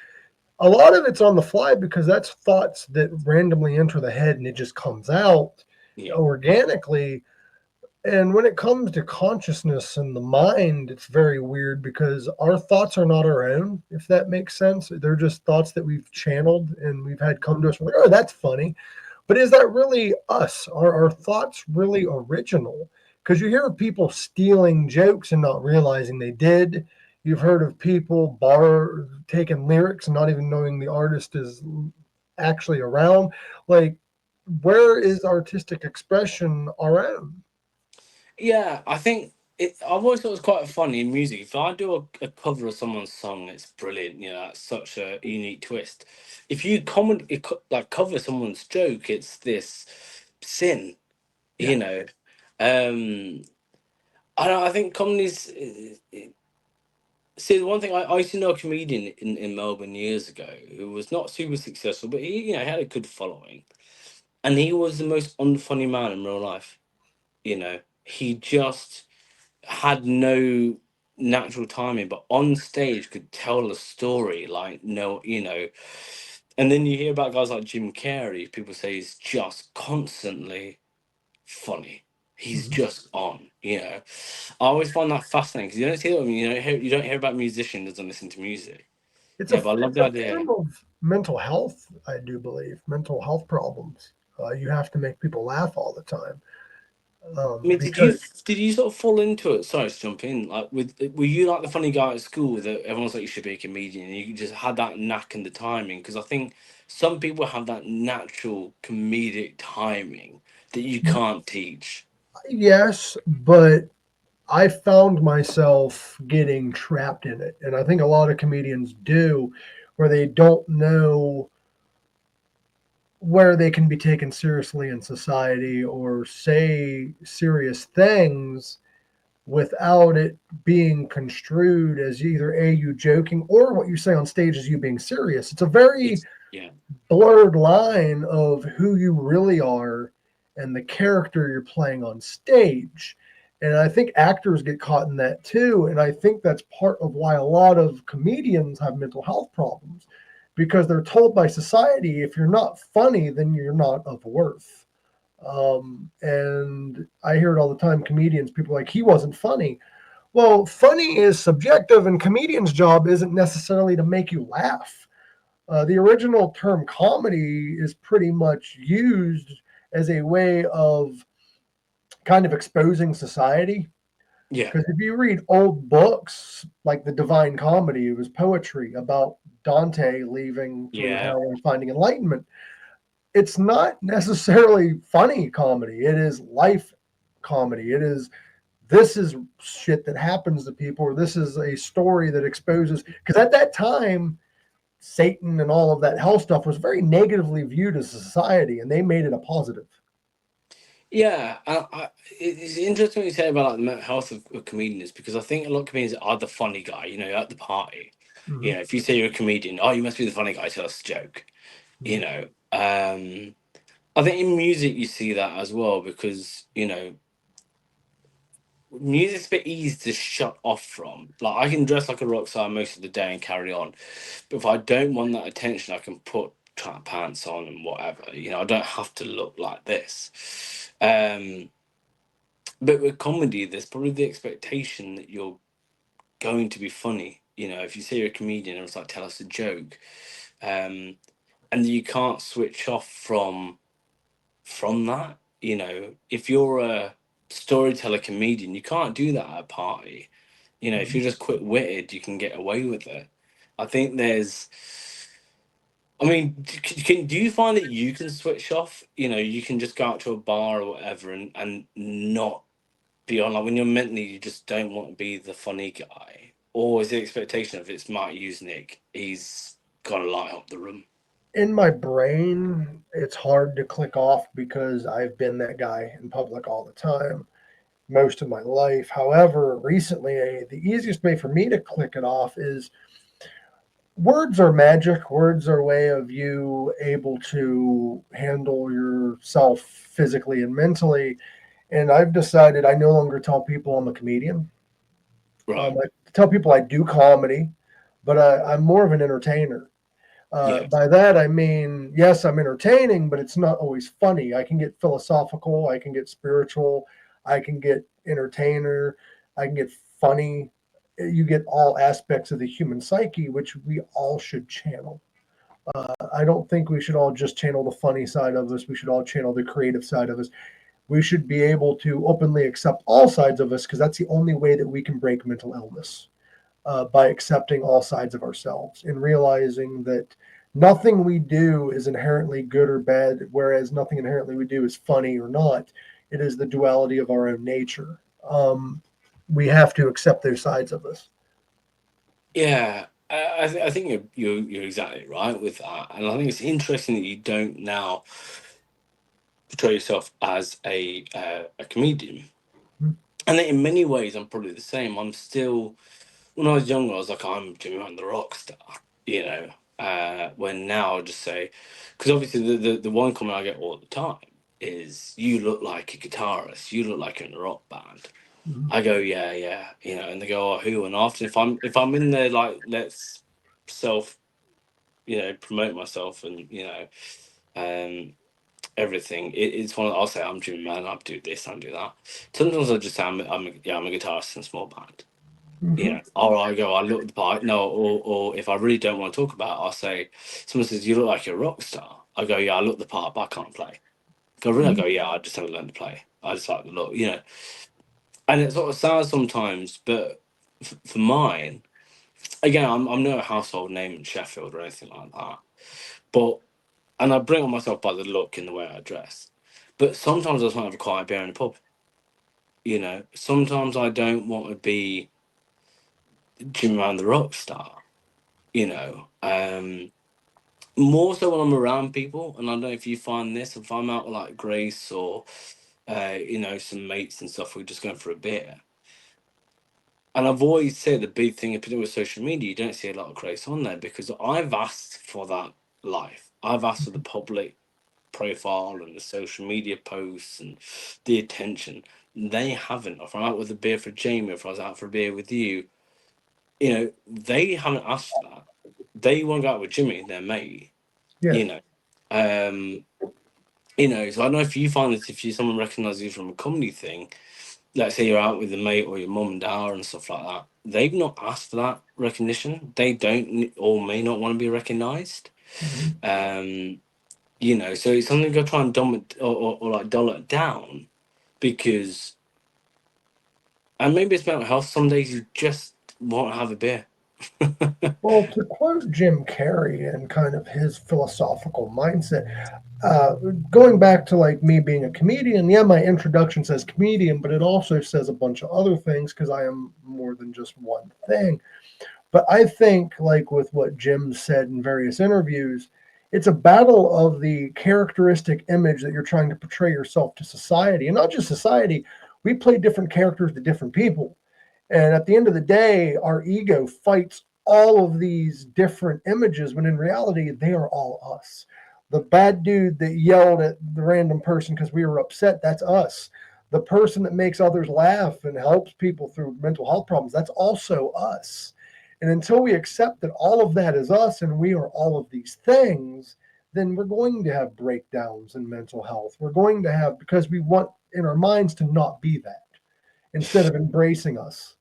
A lot of it's on the fly because that's thoughts that randomly enter the head and it just comes out Yeah. organically. And when it comes to consciousness and the mind, it's very weird because our thoughts are not our own, if that makes sense. They're just thoughts that we've channeled and we've had come to us. We're like, oh, that's funny. But is that really us? Are our thoughts really original? Because you hear of people stealing jokes and not realizing they did. You've heard of people taking lyrics and not even knowing the artist is actually around. Like, where is artistic expression our own? Yeah, I think I've always thought it was quite funny in music. If I do a cover of someone's song, it's brilliant. That's such a unique twist. If you like cover someone's joke, it's this sin. Yeah. You know, um, I think comedy's. See, the one thing I used to know a comedian in Melbourne years ago who was not super successful, but he had a good following, and he was the most unfunny man in real life. He just had no natural timing, but on stage could tell a story like no, And then you hear about guys like Jim Carrey. People say he's just constantly funny. He's Mhm. just on. I always find that fascinating because you don't see them. You don't hear about musicians that don't listen to music. It's a Yeah, but I love it's the a idea. form of mental health, I do believe. Mental health problems. You have to make people laugh all the time I mean, did you because did you sort of fall into it? Sorry to jump in. Like, were you like the funny guy at school that everyone's like you should be a comedian, and you just had that knack and the timing? Because I think some people have that natural comedic timing that you can't teach. yes, but I found myself getting trapped in it. And I think a lot of comedians do, where they don't know where they can be taken seriously in society or say serious things without it being construed as either A, you joking, or what you say on stage is you being serious. It's a very It's yeah, blurred line of who you really are and the character you're playing on stage. And I think actors get caught in that too. And I think that's part of why a lot of comedians have mental health problems because they're told by society if you're not funny, then you're not of worth. And I hear it all the time comedians, people are like, he wasn't funny. Well, funny is subjective, and comedian's job isn't necessarily to make you laugh. The original term comedy is pretty much used as a way of kind of exposing society. yeah, Because if you read old books like the Divine Comedy, it was poetry about Dante leaving through yeah, hell and finding enlightenment. It's not necessarily funny comedy, it is life comedy. It is this is shit that happens to people, or this is a story that exposes. Because at that time, Satan and all of that hell stuff was very negatively viewed as society, and they made it a positive. yeah. It's interesting what you say about like the mental health of comedians because I think a lot of comedians are the funny guy. You know, at the party. Mm-hmm. You know, if you say you're a comedian, oh, you must be the funny guy. Tell us a joke. You Mm-hmm. know, I think in music you see that as well because you know music's a bit easy to shut off from. Like I can dress like a rock star most of the day and carry on, but if I don't want that attention, I can put track pants on and whatever. You know, I don't have to look like this. But with comedy, there's probably the expectation that you're going to be funny. You know, if you say you're a comedian and it's like tell us a joke, and you can't switch off from that. You know, if you're a storyteller comedian, you can't do that at a party. You know, if Mm-hmm. you're just quick witted, you can get away with it. I think there's. I mean, do you find that you can switch off? You know, you can just go out to a bar or whatever and not be on like when you're mentally you just don't want to be the funny guy, or is the expectation of it's Mark Usenick, he's gonna light up the room? In my brain, it's hard to click off because I've been that guy in public all the time, most of my life. However, recently, the easiest way for me to click it off is words are magic. Words are a way of you able to handle yourself physically and mentally. And I've decided I no longer tell people I'm a comedian. Right. I tell people I do comedy, but I'm more of an entertainer. Yeah. By that I mean, yes, I'm entertaining, but it's not always funny. I can get philosophical, I can get spiritual, I can get entertainer, I can get funny. You get all aspects of the human psyche, which we all should channel. I don't think we should all just channel the funny side of us. We should all channel the creative side of us. We should be able to openly accept all sides of us because that's the only way that we can break mental illness by accepting all sides of ourselves and realizing that nothing we do is inherently good or bad, whereas nothing inherently we do is funny or not. It is the duality of our own nature. We have to accept those sides of us. Yeah, I think you're exactly right with that, and I think it's interesting that you don't now portray yourself as a comedian. And in many ways, I'm probably the same. I'm still when I was younger, I was like, I'm Jimmy Man the rock star, you know. When now I just say, because obviously the one comment I get all the time is, "You look like a guitarist. You look like you're in a rock band." Mhm. I go, "Yeah, yeah," you know, and they go, "Oh, who?" And often if I'm in there like let's self, you know, promote myself and you know, um, everything. It's one. I'll say I'm Jimmy Man. I do this. I do that. Sometimes I just say I'm a guitarist in a small band. You Mhm. know, or I go, I look the part. No, or if I really don't want to talk about it, I'll say, someone says, you look like you're a rock star. I go, yeah, I look the part, but I can't play. Go, really? I Mhm. go, yeah, I just haven't learned to play. I just like the look, you know. And it sort of sounds sometimes, but for mine, again, I'm no household name in Sheffield or anything like that. But, and I bring on myself by the look and the way I dress. But sometimes I just want to have a quiet beer in the pub. You know, sometimes I don't want to be Jimmy Man the rock star. You know, more so when I'm around people, and I don't know if you find this. If I'm out with like Grace or you know, some mates and stuff, we're just going for a beer. And I've always said the big thing, particularly with social media, you don't see a lot of Grace on there because I've asked for that life. I've asked for the public profile and the social media posts and the attention. They haven't. If I'm out with a beer for Jamie, if I was out for a beer with you, you know, they haven't asked for that. They want to go out with Jimmy, their mate, Yes. you know. Um, you know, so I don't know if you find this, if you someone recognizes you from a comedy thing, let's say you're out with a mate or your mum and dad and stuff like that, they've not asked for that recognition. They don't or may not want to be recognized. Mhm. You know, so it's something to try and dumb it or like dull it down because, and maybe it's mental health. Some days you just want to have a beer. Well, to quote Jim Carrey and kind of his philosophical mindset, uh, going back to like me being a comedian, yeah, my introduction says comedian, but it also says a bunch of other things because I am more than just one thing. But I think, like with what Jim said in various interviews, it's a battle of the characteristic image that you're trying to portray yourself to society. And not just society, we play different characters to different people. And at the end of the day, our ego fights all of these different images when in reality, they are all us. The bad dude that yelled at the random person because we were upset, that's us. The person that makes others laugh and helps people through mental health problems, that's also us. And until we accept that all of that is us and we are all of these things, then we're going to have breakdowns in mental health. We're going to have, because we want in our minds to not be that instead of embracing us.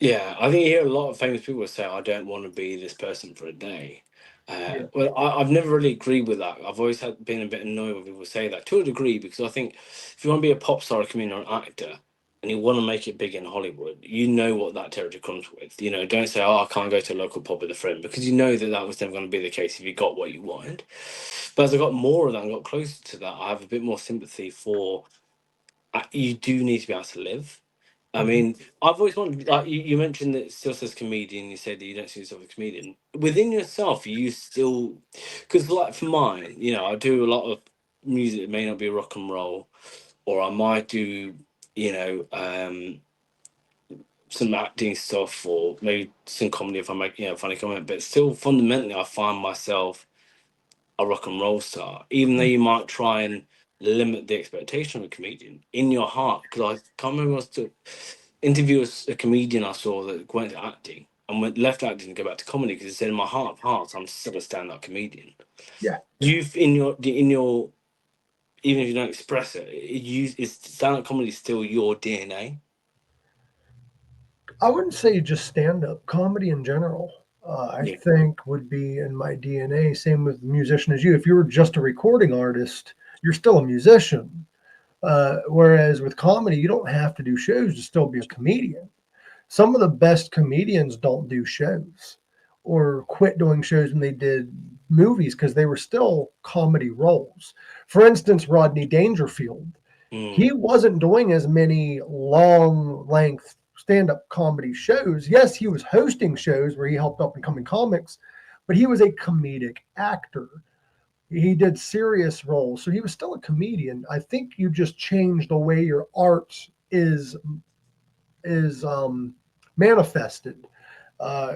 Yeah, I think you hear a lot of famous people say, "I don't want to be this person for a day." Yeah. Well, I've never really agreed with that. I've always been a bit annoyed when people say that to a degree because I think if you want to be a pop star, a comedian, or an actor, and you want to make it big in Hollywood, you know what that territory comes with. You know, don't say, "Oh, I can't go to a local pub with a friend," because you know that that was never going to be the case if you got what you wanted. But as I got more of that and got closer to that, I have a bit more sympathy for. You do need to be able to live. I Mhm. mean, I've always wanted, like you mentioned that it still says comedian, you said that you don't see yourself as a comedian. Within yourself, you still, because like for mine, you know, I do a lot of music that may not be rock and roll, or I might do, you know, some acting stuff, or maybe some comedy if I make, you know, funny comment, but still fundamentally, I find myself a rock and roll star, even though you might try and limit the expectation of a comedian in your heart. Because I can't remember what's to interview a comedian I saw that went to acting and went left acting to go back to comedy because he said, "In my heart of hearts, I'm still a stand-up comedian." Yeah. You've in your even if you don't express it, is stand-up comedy still your DNA? I wouldn't say just stand up, comedy in general. I Yeah. think would be in my DNA. Same with musician as you. If you were just a recording artist, you're still a musician. Whereas with comedy, you don't have to do shows to still be a comedian. Some of the best comedians don't do shows or quit doing shows when they did movies because they were still comedy roles. For instance, Rodney Dangerfield, he Mm, wasn't doing as many long length stand up comedy shows. Yes, he was hosting shows where he helped up and coming comics, but he was a comedic actor. He did serious roles, so he was still a comedian. I think you just change the way your art is manifested, uh,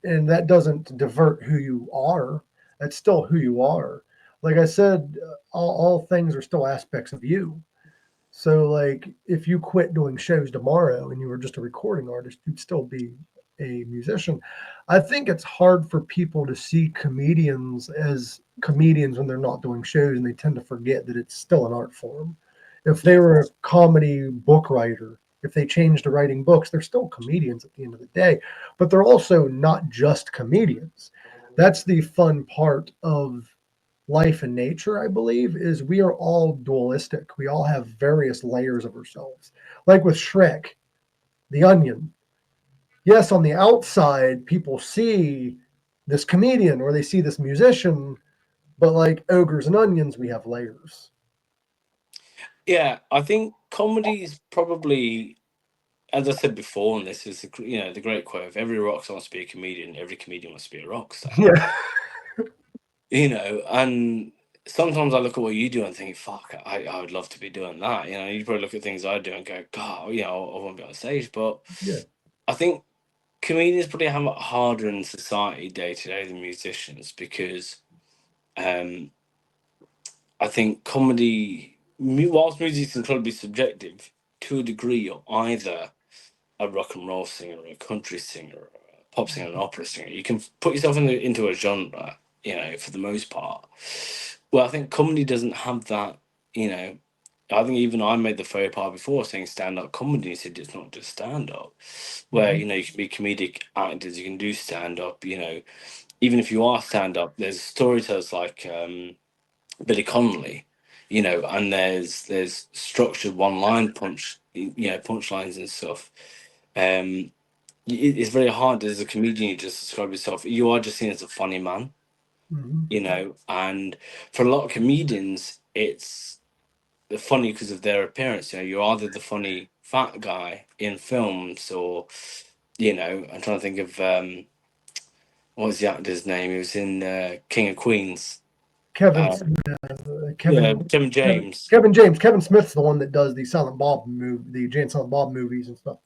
and that doesn't divert who you are. That's still who you are. Like I said, all things are still aspects of you. So, like, if you quit doing shows tomorrow and you were just a recording artist, you'd still be a musician. I think it's hard for people to see comedians as comedians when they're not doing shows, and they tend to forget that it's still an art form. If they yeah. were a comedy book writer, if they changed to writing books, they're still comedians at the end of the day, but they're also not just comedians. That's the fun part of life and nature, I believe, is we are all dualistic. We all have various layers of ourselves. Like with Shrek, the onion. Yes, on the outside, people see this comedian or they see this musician, but like ogres and onions, we have layers. Yeah, I think comedy is probably, as I said before, and this is the great quote: "If every rock star wants to be a comedian, every comedian wants to be a rock star." Yeah. And sometimes I look at what you do and think, "Fuck, I would love to be doing that." You probably look at things I do and go, "God, I want to be on stage." But Yeah. I think comedians probably have it harder in society day to day than musicians because um, I think comedy, whilst music is incredibly subjective, to a degree, you're either a rock and roll singer, or a country singer, or a pop singer, an opera singer. You can put yourself into a genre, for the most part. Well, I think comedy doesn't have that, you know. I think even I made the faux pas before saying stand up comedy. You said it's not just stand up, where, Mhm. you can be comedic actors, you can do stand up, even if you are stand up, there's storytellers like Billy Connolly, and there's structured one line punchlines and stuff. Um, it's very hard as a comedian to just describe yourself. You are just seen as a funny man, Mhm. and for a lot of comedians, it's funny because of their appearance. You're either the funny fat guy in films, or I'm trying to think of what was the actor's name? He was in King of Queens. Kevin, Uh, yeah, Kevin, Kevin James. Kevin James. Kevin Smith's the one that does the Silent Bob movie, the Jane Silent Bob movies and stuff.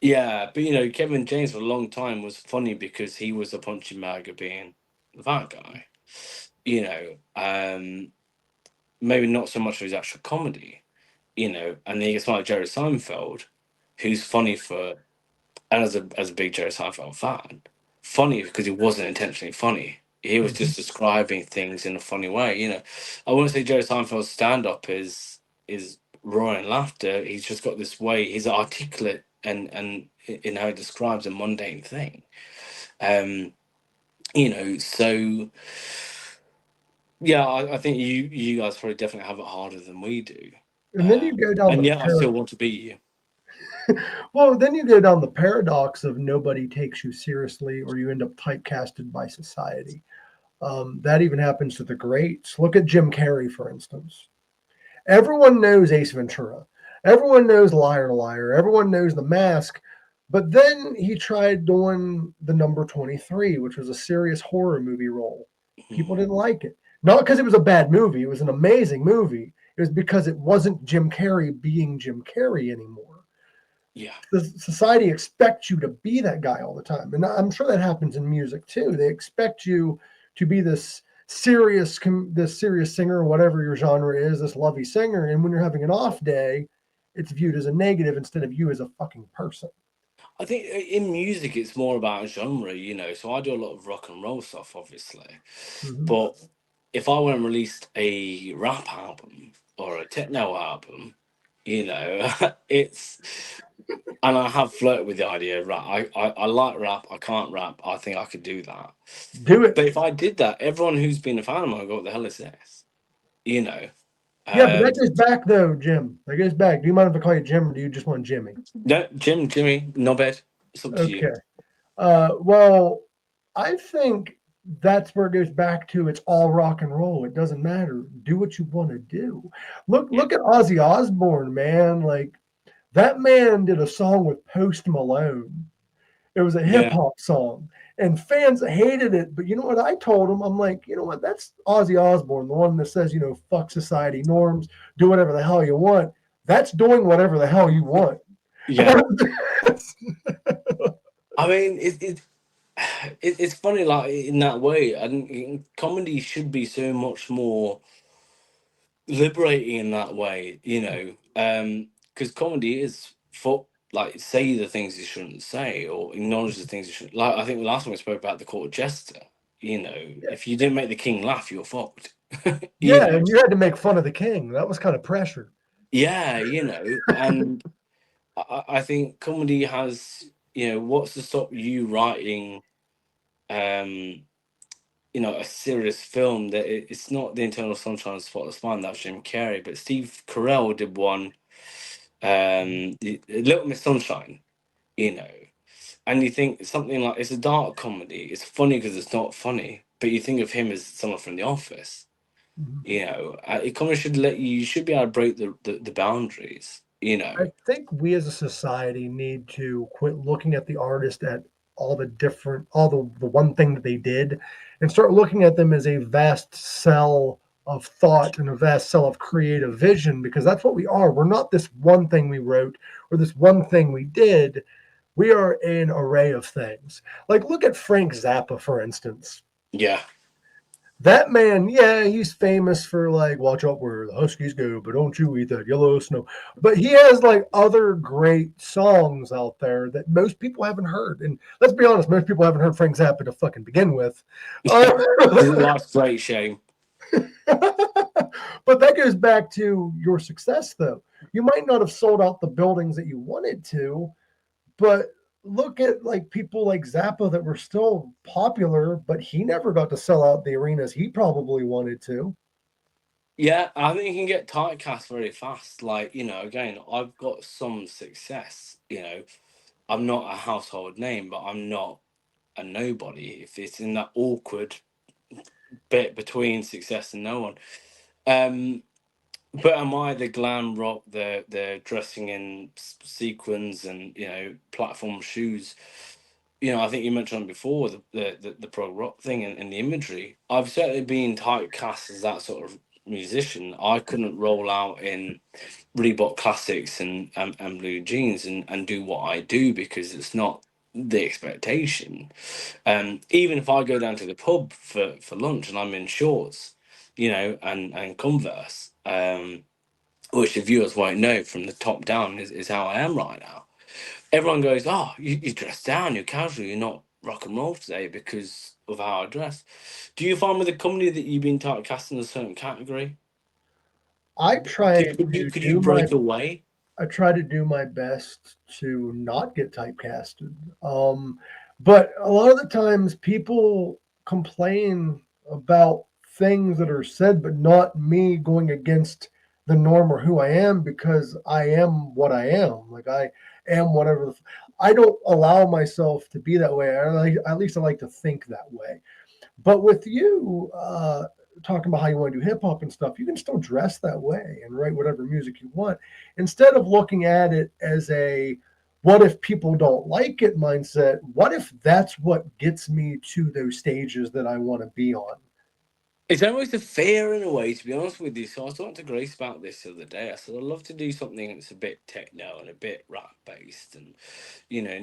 Yeah, but Kevin James for a long time was funny because he was a punching bag of being that guy. Maybe not so much for his actual comedy, and then you get someone like Jerry Seinfeld, who's funny and as a big Jerry Seinfeld fan, funny because he wasn't intentionally funny. He was Mhm. just describing things in a funny way. I wouldn't say Jerry Seinfeld's stand up is roaring laughter. He's just got this way. He's articulate and in how he describes a mundane thing. Um, so yeah, I think you guys probably definitely have it harder than we do. And then you go down And the yet I still want to beat you. well, then you go down the paradox of nobody takes you seriously, or you end up typecasted by society. That even happens to the greats. Look at Jim Carrey, for instance. Everyone knows Ace Ventura. Everyone knows Liar Liar. Everyone knows The Mask. But then he tried doing the number 23, which was a serious horror movie role. People Mhm. didn't like it. Not because it was a bad movie, it was an amazing movie. It was because it wasn't Jim Carrey being Jim Carrey anymore. Yeah. The society expects you to be that guy all the time. And I'm sure that happens in music too. They expect you to be this serious singer, or whatever your genre is, this lovey singer. And when you're having an off day, it's viewed as a negative instead of you as a fucking person. I think in music it's more about genre, So I do a lot of rock and roll stuff, obviously. Mm-hmm. But if I went and released a rap album or a techno album, it's and I have flirted with the idea of rap. I like rap. I can't rap. I think I could do that. Do it. But if I did that, everyone who's been a fan of mine would go, "What the hell is this?" You know. Yeah, but that Um, goes back though, Jim. That goes back. Do you mind if I call you Jim, or do you just want Jimmy? no, Jimmy, no bed. It's up to you. Okay. Well, I think that's where it goes back to it's all rock and roll. It doesn't matter. Do what you want to do. Look, Yeah. look at Ozzy Osbourne, man. Like that man did a song with Post Malone. It was a hip Yeah. hop song, and fans hated it. But you know what I told them? I'm like, you know what? That's Ozzy Osbourne, the one that says, fuck society norms, do whatever the hell you want. That's doing whatever the hell you want. Yeah. I mean, it's funny, like in that way. And comedy should be so much more liberating in that way, because comedy is for like say the things you shouldn't say or acknowledge the things you should. Like I think the last time we spoke about the court jester. If you didn't make the king laugh, you're fucked. you Yeah, know, and you had to make fun of the king. That was kind of pressure. yeah, and I think comedy has, what's to stop you writing, um, a serious film that it's not the Eternal Sunshine of the Spotless Mind, that's Jim Carrey, but Steve Carell did one, Little Miss Sunshine, you know, and you think something like it's a dark comedy, it's funny because it's not funny, but you think of him as someone from The Office, Mhm. It kind of should let you should be able to break the boundaries. I think we as a society need to quit looking at the artist at all the one thing that they did and start looking at them as a vast cell of thought and a vast cell of creative vision, because that's what we are. We're not this one thing we wrote or this one thing we did. We are an array of things. Like, look at Frank Zappa, for instance. Yeah. That man, yeah, he's famous for like "Watch out where the Huskies go, but don't you eat that yellow snow." But he has like other great songs out there that most people haven't heard. And let's be honest, most people haven't heard Frank Zappa to fucking begin with. Yeah. Um, That's great shame. but that goes back to your success, though. You might not have sold out the buildings that you wanted to, but look at like people like Zappa that were still popular, but he never got to sell out the arenas he probably wanted to. Yeah, I think you can get typecast very fast. Like, again, I've got some success. I'm not a household name, but I'm not a nobody. If it's in that awkward bit between success and no one. Um, but am I the glam rock, the dressing in sequins and platform shoes? I think you mentioned before the prog rock thing and the imagery. I've certainly been typecast as that sort of musician. I couldn't roll out in Reebok classics and blue jeans and do what I do because it's not the expectation. Even if I go down to the pub for lunch and I'm in shorts, and Converse, which the viewers won't know from the top down is how I am right now. Everyone goes, "Oh, you dress down, you're casual, you're not rock and roll today because of how I dress." Do you find with a company that you've been typecast in a certain category? I try Could you break away? I try to do my best to not get typecasted. But a lot of the times people complain about things that are said, but not me going against the norm or who I am, because I am what I am. Like, I am whatever. I don't allow myself to be that way. At least I like to think that way. But with you, talking about how you want to do hip hop and stuff, you can still dress that way and write whatever music you want, instead of looking at it as a "what if people don't like it" mindset. What if that's what gets me to those stages that I want to be on? It's almost a fear in a way, to be honest with you. So I was talking to Grace about this the other day. I said I'd love to do something that's a bit techno and a bit rap based, and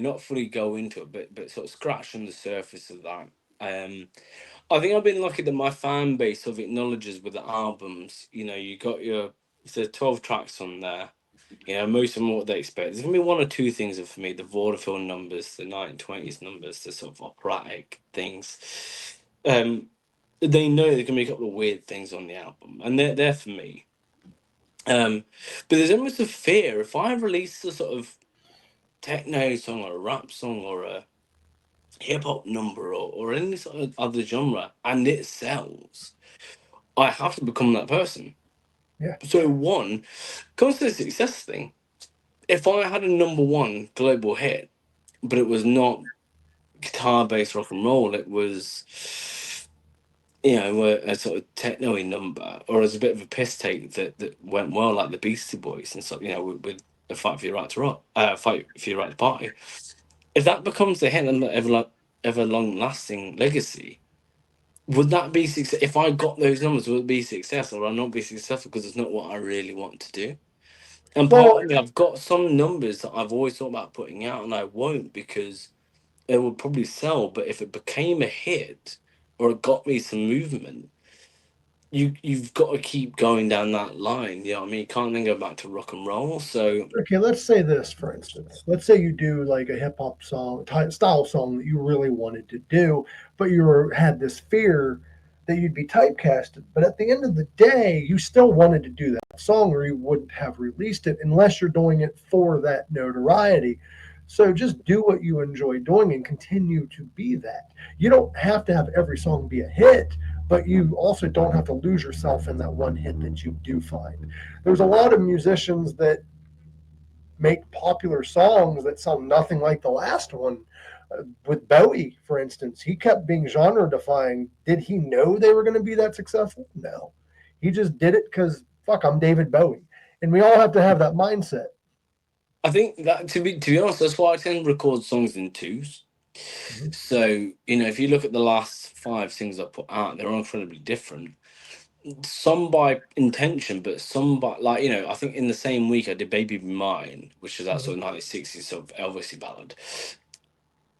not fully go into it, but sort of scratch on the surface of that. I think I've been lucky that my fan base sort of acknowledges with the albums. You got if there's 12 tracks on there. Most of them what they expect. There's gonna be one or two things for me: the vaudeville numbers, the 1920s numbers, the sort of operatic things. Um, they know they can make up the weird things on the album, and they're for me. But there's almost a fear if I release a sort of techno song or a rap song or a hip hop number or any sort of other genre and it sells, I have to become that person. Yeah. So one comes to the success thing. If I had a number one global hit, but it was not guitar based rock and roll, it was a sort of techno-y number, or as a bit of a piss take that went well, like the Beastie Boys and stuff, with a fight for your right to rock, fight for your right to party. If that becomes the hit and the ever long lasting legacy, would that be success? If I got those numbers, would it be success, or would I not be successful because it's not what I really want to do? And part Well, of me, I've got some numbers that I've always thought about putting out, and I won't because it would probably sell. But if it became a hit, or it got me some movement, you've got to keep going down that line. You know what I mean? You can't then go back to rock and roll. So okay, let's say this, for instance. Let's say you do like a hip hop song, style song that you really wanted to do, but had this fear that you'd be typecasted. But at the end of the day, you still wanted to do that song, or you wouldn't have released it unless you're doing it for that notoriety. So just do what you enjoy doing and continue to be that. You don't have to have every song be a hit, but you also don't have to lose yourself in that one hit that you do find. There's a lot of musicians that make popular songs that sound nothing like the last one. With Bowie, for instance, he kept being genre defying. Did he know they were going to be that successful? No. He just did it because fuck, I'm David Bowie, and we all have to have that mindset. I think that to be honest, that's why I tend to record songs in twos. Mhm. So, if you look at the last five singles I put out, they're all incredibly different. Some by intention, but some by, like, I think in the same week I did Baby Be Mine, which is that sort of 1960s sort of Elvisy ballad.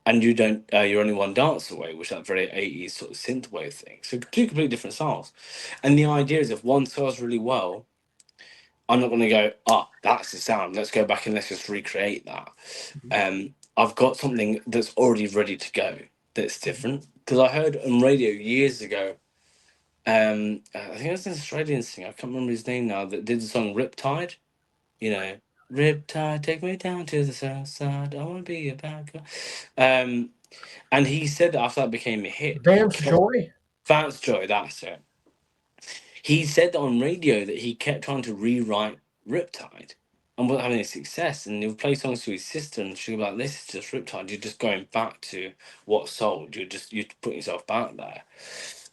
And you're only one dance away, which is that very 80s sort of synthwave thing. So two completely different styles. And the idea is if one sells really well, I'm not going to go, that's the sound. Let's go back and let's just recreate that. I've got something that's already ready to go that's different. Because I heard on radio years ago, I think it was an Australian singer, I can't remember his name now, that did the song Riptide. You know, Riptide, take me down to the south side. I want to be a bad girl. And he said that after that became a hit, Vance Joy. Vance Joy, that's it. He said on radio that he kept trying to rewrite Riptide and wasn't having any success. And he would play songs to his sister, and she'd be like, "This is just Riptide. You're just going back to what sold. You're putting yourself back there."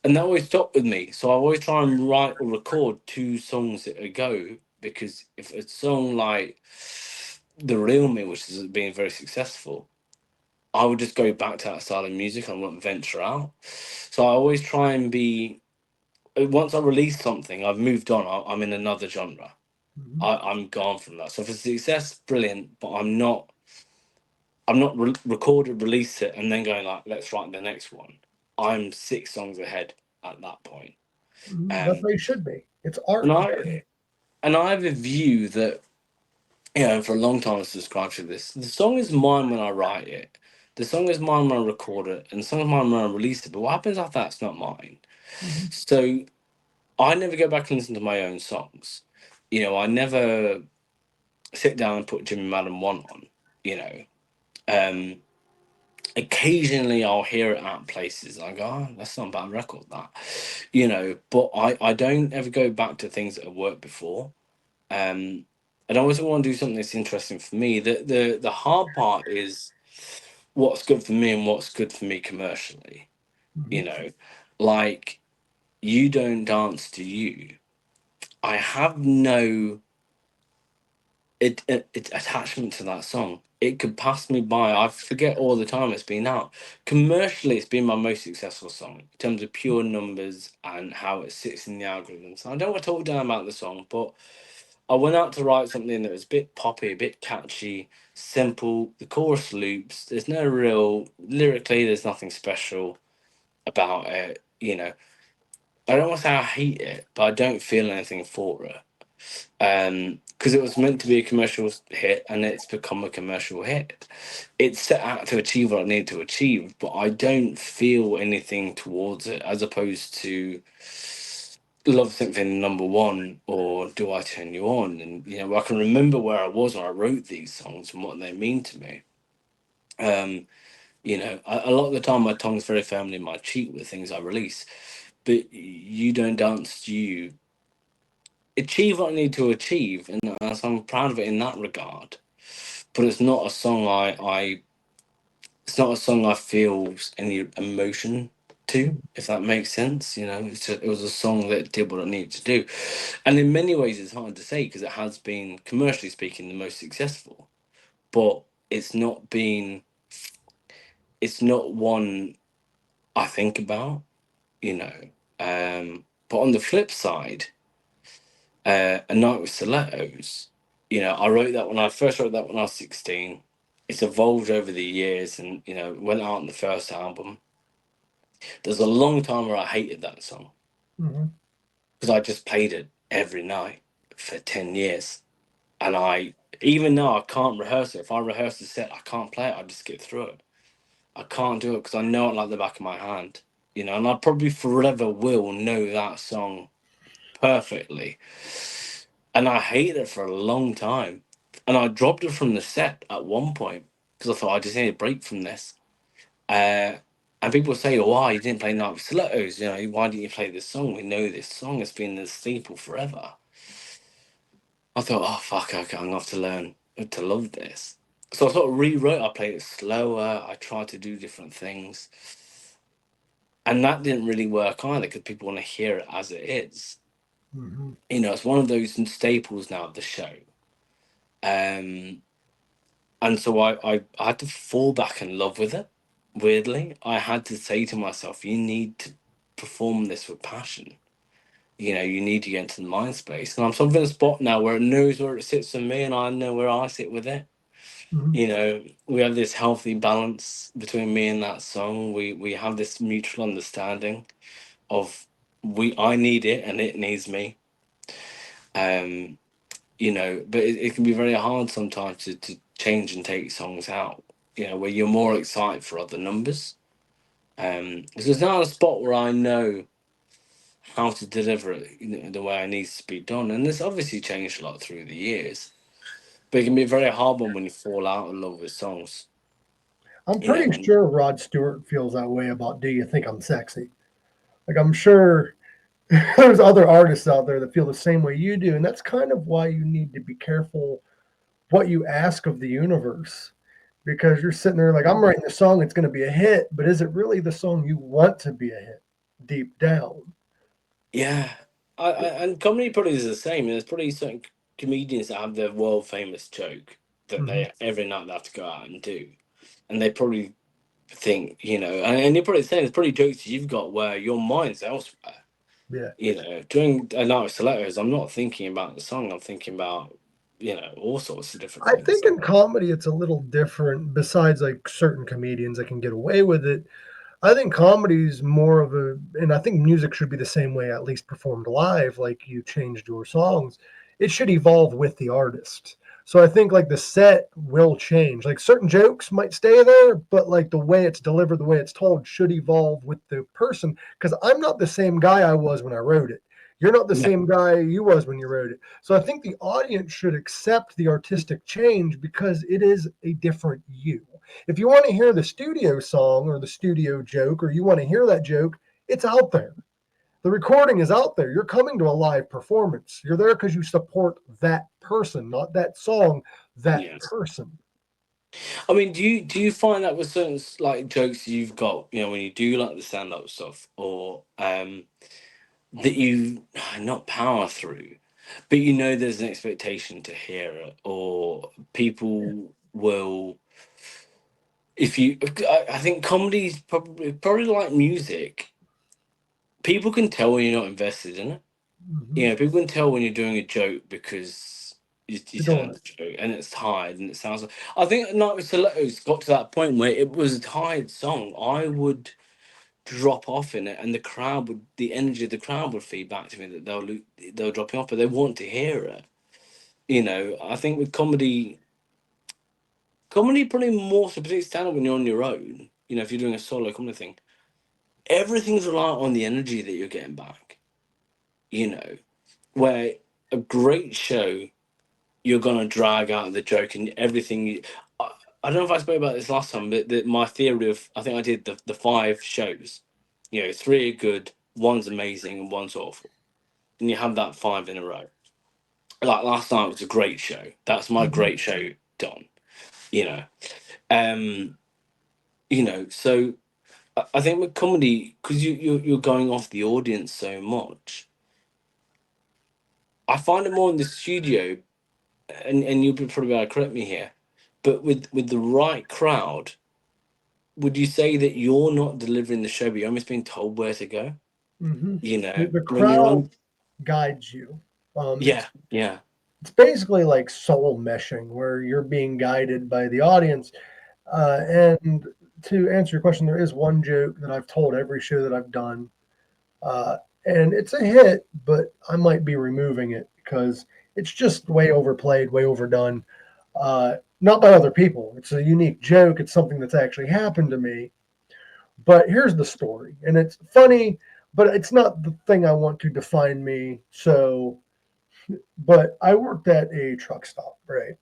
And that always stuck with me. So I always try and write or record two songs at a go, because if a song like The Real Me, which has been very successful, I would just go back to that style of music and wouldn't venture out. So I always try and be, once I release something, I've moved on. I'm in another genre. Mhm. I'm gone from that. So if it's a success, brilliant. But I'm not recorded, release it, and then going like, let's write the next one. I'm six songs ahead at that point. That's Um, how you should be. It's and art. I have a view that, for a long time I subscribed to this. The song is mine when I write it. The song is mine when I record it, and the song is mine when I release it. But what happens after that's not mine. Mhm. So I never go back and listen to my own songs. I never sit down and put Jimmy Maddon one on. You know, um, occasionally I'll hear it at places. I go, that's not a bad record, that. But I don't ever go back to things that have worked before. And I always want to do something that's interesting for me. The hard part is what's good for me and what's good for me commercially. You Mhm. know, like, You Don't Dance to You. I have no it's attachment to that song. It could pass me by. I forget all the time it's been out. Commercially, it's been my most successful song in terms of pure numbers and how it sits in the algorithms. I don't want to talk down about the song, but I went out to write something that was a bit poppy, a bit catchy, simple. The chorus loops. There's no real lyrically. There's nothing special about it. I don't want to say I hate it, but I don't feel anything for it. Because it was meant to be a commercial hit and it's become a commercial hit. It's set out to achieve what it needed to achieve, but I don't feel anything towards it, as opposed to Love Something number one or Do I Turn You On. And I can remember where I was when I wrote these songs and what they mean to me. A lot of the time my tongue's very firmly in my cheek with things I release, but You Don't Dance, You achieve what I need to achieve, and so I'm proud of it in that regard. But it's not a song it's not a song I feel any emotion to, if that makes sense. It was a song that did what it needed to do, and in many ways it's hard to say because it has been, commercially speaking, the most successful. But it's not one I think about, you know. But on the flip side, A Night with Stilettos. I wrote that when I first wrote that when I was 16. It's evolved over the years, and went out on the first album. There's a long time where I hated that song Mhm. because I just played it every night for 10 years, and even now I can't rehearse it. If I rehearse the set, I can't play it. I just get through it. I can't do it because I know it like the back of my hand. And I probably forever will know that song perfectly. And I hated it for a long time. And I dropped it from the set at one point because I thought I just need a break from this. Uh, and people say, "Oh, why you didn't play Night with Stilettos? Why didn't you play this song? We know this song has been the staple forever." I thought, "Oh fuck, okay, I'm gonna have to learn to love this." So I sort of rewrote. I played it slower. I tried to do different things, and that didn't really work either because people want to hear it as it is. Mm-hmm. You know, it's one of those staples now of the show. Um, and so I had to fall back in love with it. Weirdly, I had to say to myself, "You need to perform this with passion. You know, you need to get into the mind space." And I'm sort of in a spot now where it knows where it sits with me, and I know where I sit with it. Mm-hmm. You know, we have this healthy balance between me and that song. We have this mutual understanding of we I need it and it needs me. Um, you know, but it can be very hard sometimes to change and take songs out. You know, where you're more excited for other numbers. Because it's not a spot where I know how to deliver it, you know, the way I need to be done, and it's obviously changed a lot through the years. But it can be a very hard one when you fall out of love with songs. I'm You know, pretty sure Rod Stewart feels that way about "Do You Think I'm Sexy?" Like I'm sure there's other artists out there that feel the same way you do, and that's kind of why you need to be careful what you ask of the universe, because you're sitting there like, I'm writing a song, it's going to be a hit, but is it really the song you want to be a hit deep down? yeah. And comedy probably is the same. There's probably certain comedians that have their world famous joke that Hmm. they every night they have to go out and do, and they probably think, you know, and you're probably saying there's probably jokes you've got where your mind's elsewhere. Yeah. You know, during a night of stilettos, I'm not thinking about the song. I'm thinking about, you know, all sorts of different I things. think in comedy it's a little different. Besides, like certain comedians that can get away with it, I think comedy is more of a, and I think music should be the same way, at least performed live, like you changed your songs. It should evolve with the artist. So I think like the set will change. Like certain jokes might stay there, but like the way it's delivered, the way it's told should evolve with the person. Because I'm not the same guy I was when I wrote it. You're not the Yeah, same guy you was when you wrote it. So I think the audience should accept the artistic change because it is a different you. If you want to hear the studio song or the studio joke, or you want to hear that joke, it's out there. The recording is out there. You're coming to a live performance. You're there because you support that person, not that song, that yeah. person. I mean, do you find that with certain like jokes you've got, you know, when you do like the stand up stuff, or that you not power through, but you know there's an expectation to hear it, or people will if you I think comedy's probably like music. People can tell when you're not invested in it. Mm-hmm. You know, people can tell when you're doing a joke because you're telling Sure. the joke and it's tired and it sounds like. I think Night with Stilettos got to that point where it was a tired song. I would drop off in it, and the energy of the crowd would feed back to me that they'll dropping off, but they want to hear it. You know, I think with comedy probably more so, particularly stand up when you're on your own. You know, if you're doing a solo comedy thing, everything's reliant on the energy that you're getting back. You know, where a great show you're gonna drag out the joke and everything. I, I don't know if I spoke about this last time, but my theory of I think I did the five shows. You know, three are good, one's amazing, and one's awful, and you have that five in a row. Like last night was a great show. That's my Mm-hmm. great show done. You know, um, you know. So I think with comedy, because you're going off the audience so much, I find it more in the studio, and you'll be probably able to correct me here, but with the right crowd, would you say that you're not delivering the show, but you're almost being told where to go? Mm-hmm. You The, know, the when you're crowd on, guides you. yeah, yeah, It's basically like soul meshing, where you're being guided by the audience. And to answer your question, there is one joke that I've told every show that I've done, uh, and it's a hit, but I might be removing it because it's just way overplayed, way overdone. Not by other people. It's a unique joke. It's something that's actually happened to me. But here's the story, and it's funny, but it's not the thing I want to define me. So, but I worked at a truck stop, right?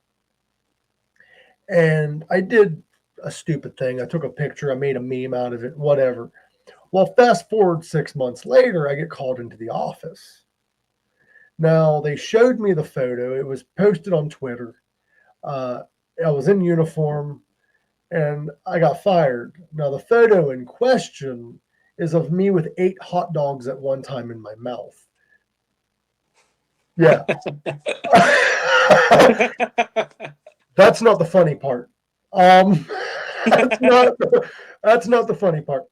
And I did a stupid thing. I took a picture, I made a meme out of it, whatever. Well, fast forward 6 months later, I get called into the office. Now, they showed me the photo. It was posted on Twitter. Uh, I was in uniform and I got fired. Now, the photo in question is of me with 8 hot dogs at one time in my mouth. Yeah. That's not the funny part. Um, that's not that's not the funny part.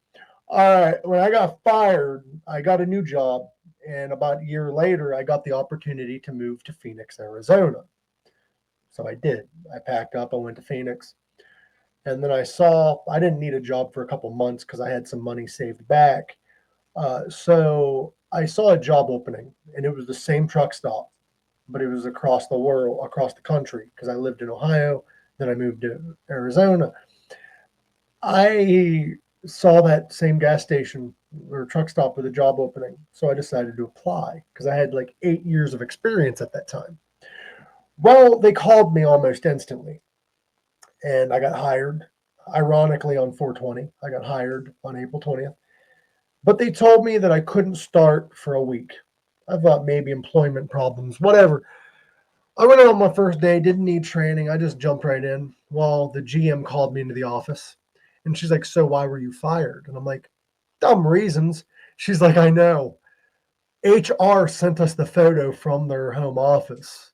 All right, when I got fired, I got a new job, and about a year later, I got the opportunity to move to Phoenix, Arizona. So I did. I packed up, I went to Phoenix, and then I didn't need a job for a couple months because I had some money saved back. So I saw a job opening, and it was the same truck stop, but it was across the world, across the country, because I lived in Ohio. Then I moved to Arizona. I saw that same gas station or truck stop with a job opening. So I decided to apply because I had like 8 years of experience at that time. Well, they called me almost instantly and I got hired. Ironically, on 420, I got hired on April 20th. But they told me that I couldn't start for a week. I thought maybe employment problems, whatever. I went out on my first day, didn't need training. I just jumped right in. Well, the GM called me into the office and she's like, "So why were you fired?" And I'm like, "Dumb reasons." She's like, "I know. HR sent us the photo from their home office.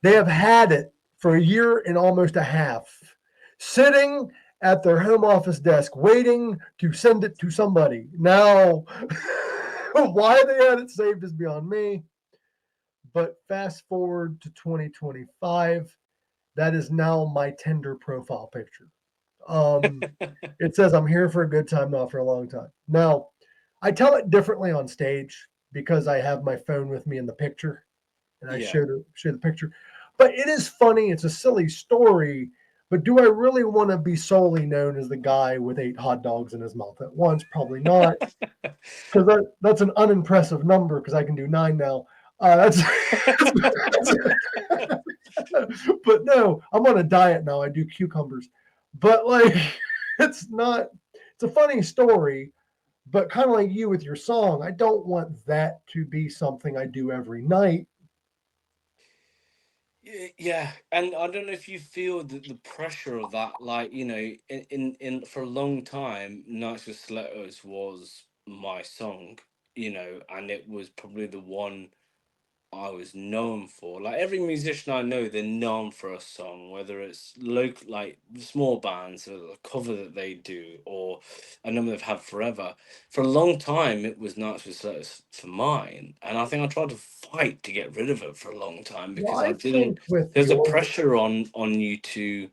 They have had it for a year and almost a half, sitting at their home office desk waiting to send it to somebody. Now, why they had it saved is beyond me. But fast forward to 2025, that is now my Tinder profile picture. Um, it says I'm here for a good time, not for a long time. Now, I tell it differently on stage because I have my phone with me in the picture and I Yeah. share the picture. But it is funny. It's a silly story. But do I really want to be solely known as the guy with 8 hot dogs in his mouth at once? Probably not, because that's an unimpressive number. Because I can do 9 now. That's, but no, I'm on a diet now. I do cucumbers, but like, it's not. It's a funny story, but kind of like you with your song, I don't want that to be something I do every night. Yeah, and I don't know if you feel the pressure of that, like, in for a long time, Nights with Stilettos was my song, and it was probably the one I was known for. Like every musician I know, they're known for a song, whether it's local, like small bands, or a cover that they do, or a number they've had forever. For a long time, it was Nights with Sluts for mine, and I think I tried to fight to get rid of it for a long time Well, because I I didn't. think with There's a your, pressure on you to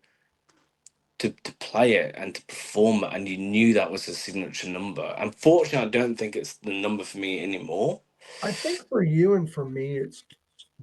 play it and to perform it, and you knew that was a signature number. Unfortunately, I don't think it's the number for me anymore. I think for you and for me, it's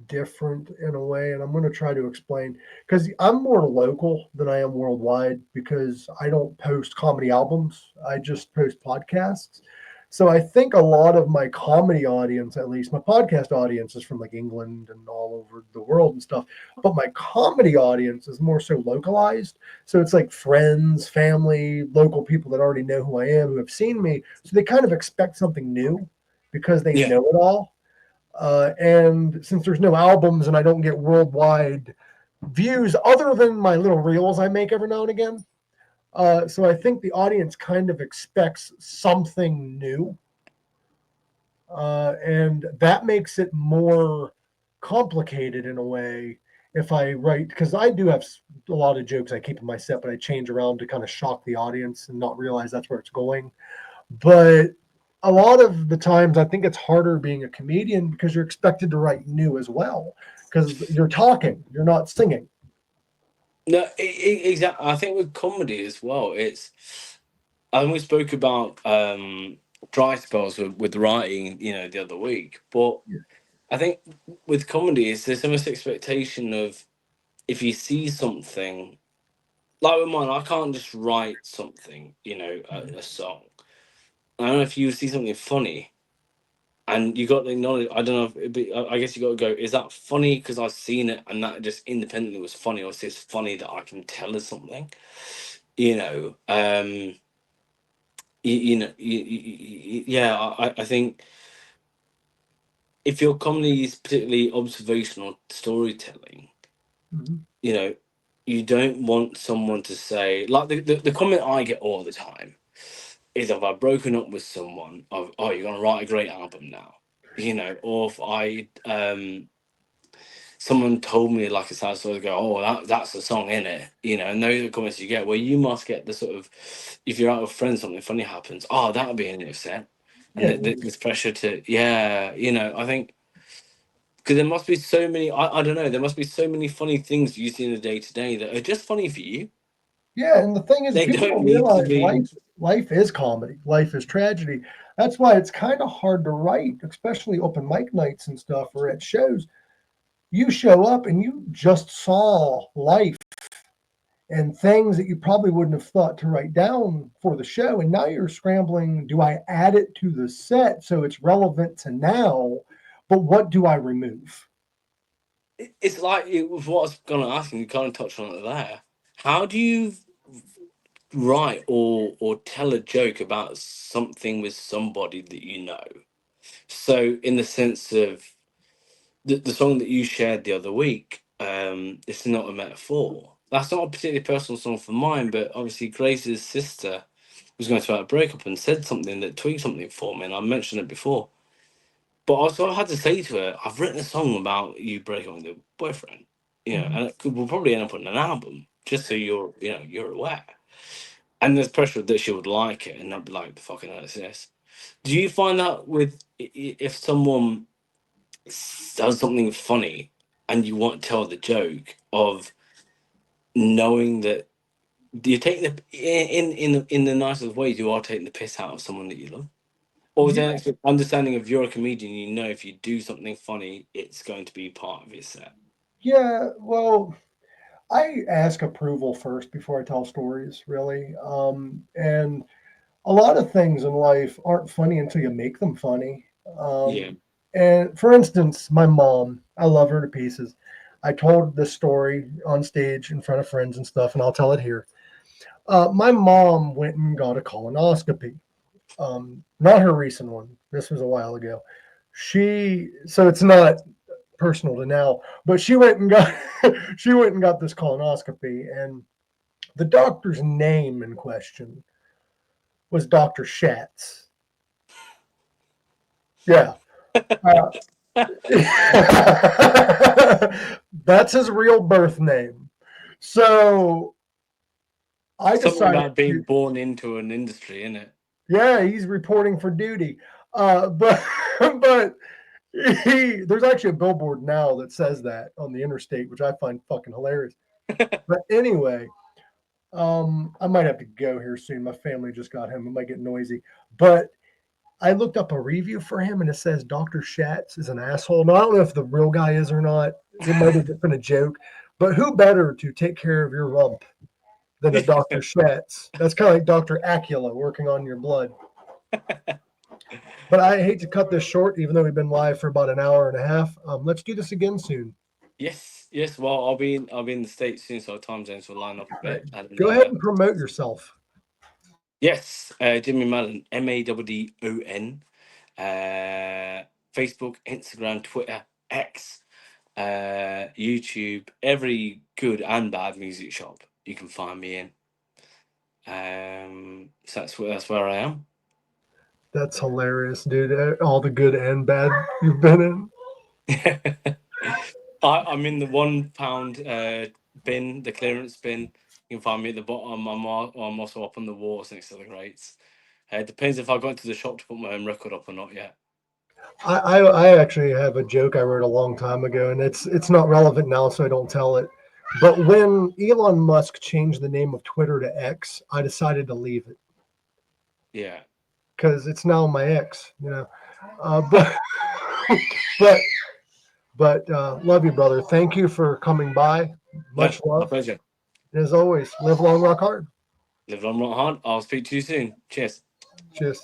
different in a way, and I'm going to try to explain because I'm more local than I am worldwide because I don't post comedy albums. I just post podcasts. So I think a lot of my comedy audience, at least my podcast audience, is from like England and all over the world and stuff. But my comedy audience is more so localized. So it's like friends, family, local people that already know who I am, who have seen me. So they kind of expect something new because they Yeah. know it all. And since there's no albums and I don't get worldwide views other than my little reels I make every now and again, so I think the audience kind of expects something new, and that makes it more complicated in a way. If I write, because I do have a lot of jokes I keep in my set, but I change around to kind of shock the audience and not realize that's where it's going. But a lot of the times, I think it's harder being a comedian because you're expected to write new as well because you're talking, you're not singing. No, exactly. I think with comedy as well, I we spoke about dry spells with writing, the other week. But I think with comedy, there's almost expectation of if you see something like with mine, I can't just write something, a song. I don't know if you see something funny and you got to acknowledge. I don't know if I guess you got to go. Is that funny because I've seen it and that just independently was funny, or is it funny that I can tell us something? You know. Yeah, I think if your comedy is particularly observational storytelling, Mhm. you know, you don't want someone to say, like the comment I get all the time is if I've broken up with someone, of, oh, you're gonna write a great album now, or if I someone told me like a sad story, go, oh, that's a song in it, you know, and those are the comments you get where you must get the sort of, if you're out with friends, something funny happens, oh, that'll be in it set. And Yeah, this pressure to, yeah, you know, I think because there must be so many, I don't know, there must be so many funny things you see in the day to day that are just funny for you. yeah. And the thing is, They people don't don't need to realize be. life is comedy, life is tragedy. That's why it's kind of hard to write, especially open mic nights and stuff or at shows. You show up and you just saw life and things that you probably wouldn't have thought to write down for the show. And now you're scrambling, do I add it to the set so it's relevant to now? But what do I remove? It's like it was what I was going to ask, and you kind of touched on it there. How do you write or tell a joke about something with somebody that you know? So, in the sense of the song that you shared the other week, it's not a metaphor. That's not a particularly personal song for mine, but obviously Grace's sister was going through a breakup and said something that tweaked something for me, and I mentioned it before. But also, I had to say to her, "I've written a song about you breaking up with your boyfriend, you know, and we'll probably end up on an album, just so you're aware." And there's pressure that she would like it and not be like, "The fucking hell is this?" Do you find that with if someone does something funny and you want to tell the joke of knowing that you're taking the in the nicest ways, you are taking the piss out of someone that you love? Or is Yeah, there an understanding of you're a comedian, you know if you do something funny, it's going to be part of your set? yeah. Well, I ask approval first before I tell stories, really. And a lot of things in life aren't funny until you make them funny. Yeah. And for instance, my mom, I love her to pieces. I told this story on stage in front of friends and stuff, and I'll tell it here. My mom went and got a colonoscopy. Not her recent one. This was a while ago. So it's not personal to now, but she went and got she went and got this colonoscopy, and the doctor's name in question was Dr. Schatz. Yeah. Uh, that's his real birth name. So I Something decided about being to, born into an industry, isn't it? yeah, he's reporting for duty. But but there's actually a billboard now that says that on the interstate, which I find fucking hilarious. But anyway, I might have to go here soon. My family just got home. It might get noisy. But I looked up a review for him and it says Dr. Schatz is an asshole. Now, I don't know if the real guy is or not. It might have been a joke. But who better to take care of your rump than a Dr. Schatz? That's kind of like Dr. Acula working on your blood. But I hate to cut this short, even though we've been live for about an hour and a half. Let's do this again soon. Yes, yes. Well, I'll be in the States soon, so our time zones will line up a All right. bit. And Go ahead and promote yourself. yes, Jimmy Maddon, Maddon, Facebook, Instagram, Twitter, X, YouTube, every good and bad music shop you can find me in. So that's where I am. That's hilarious, dude. All the good and bad you've been in. I'm in the £1 bin, the clearance bin. You can find me at the bottom. I'm also up on the walls next to the crates. It depends if I got into the shop to put my own record up or not yet. I actually have a joke I wrote a long time ago, and it's not relevant now, so I don't tell it. But when Elon Musk changed the name of Twitter to X, I decided to leave it Yeah. because it's now my ex, you know. But but love you, brother. Thank you for coming by. No, Much my love. pleasure. And as always, live long, rock hard. Live long, rock hard. I'll speak to you soon. Cheers. Cheers.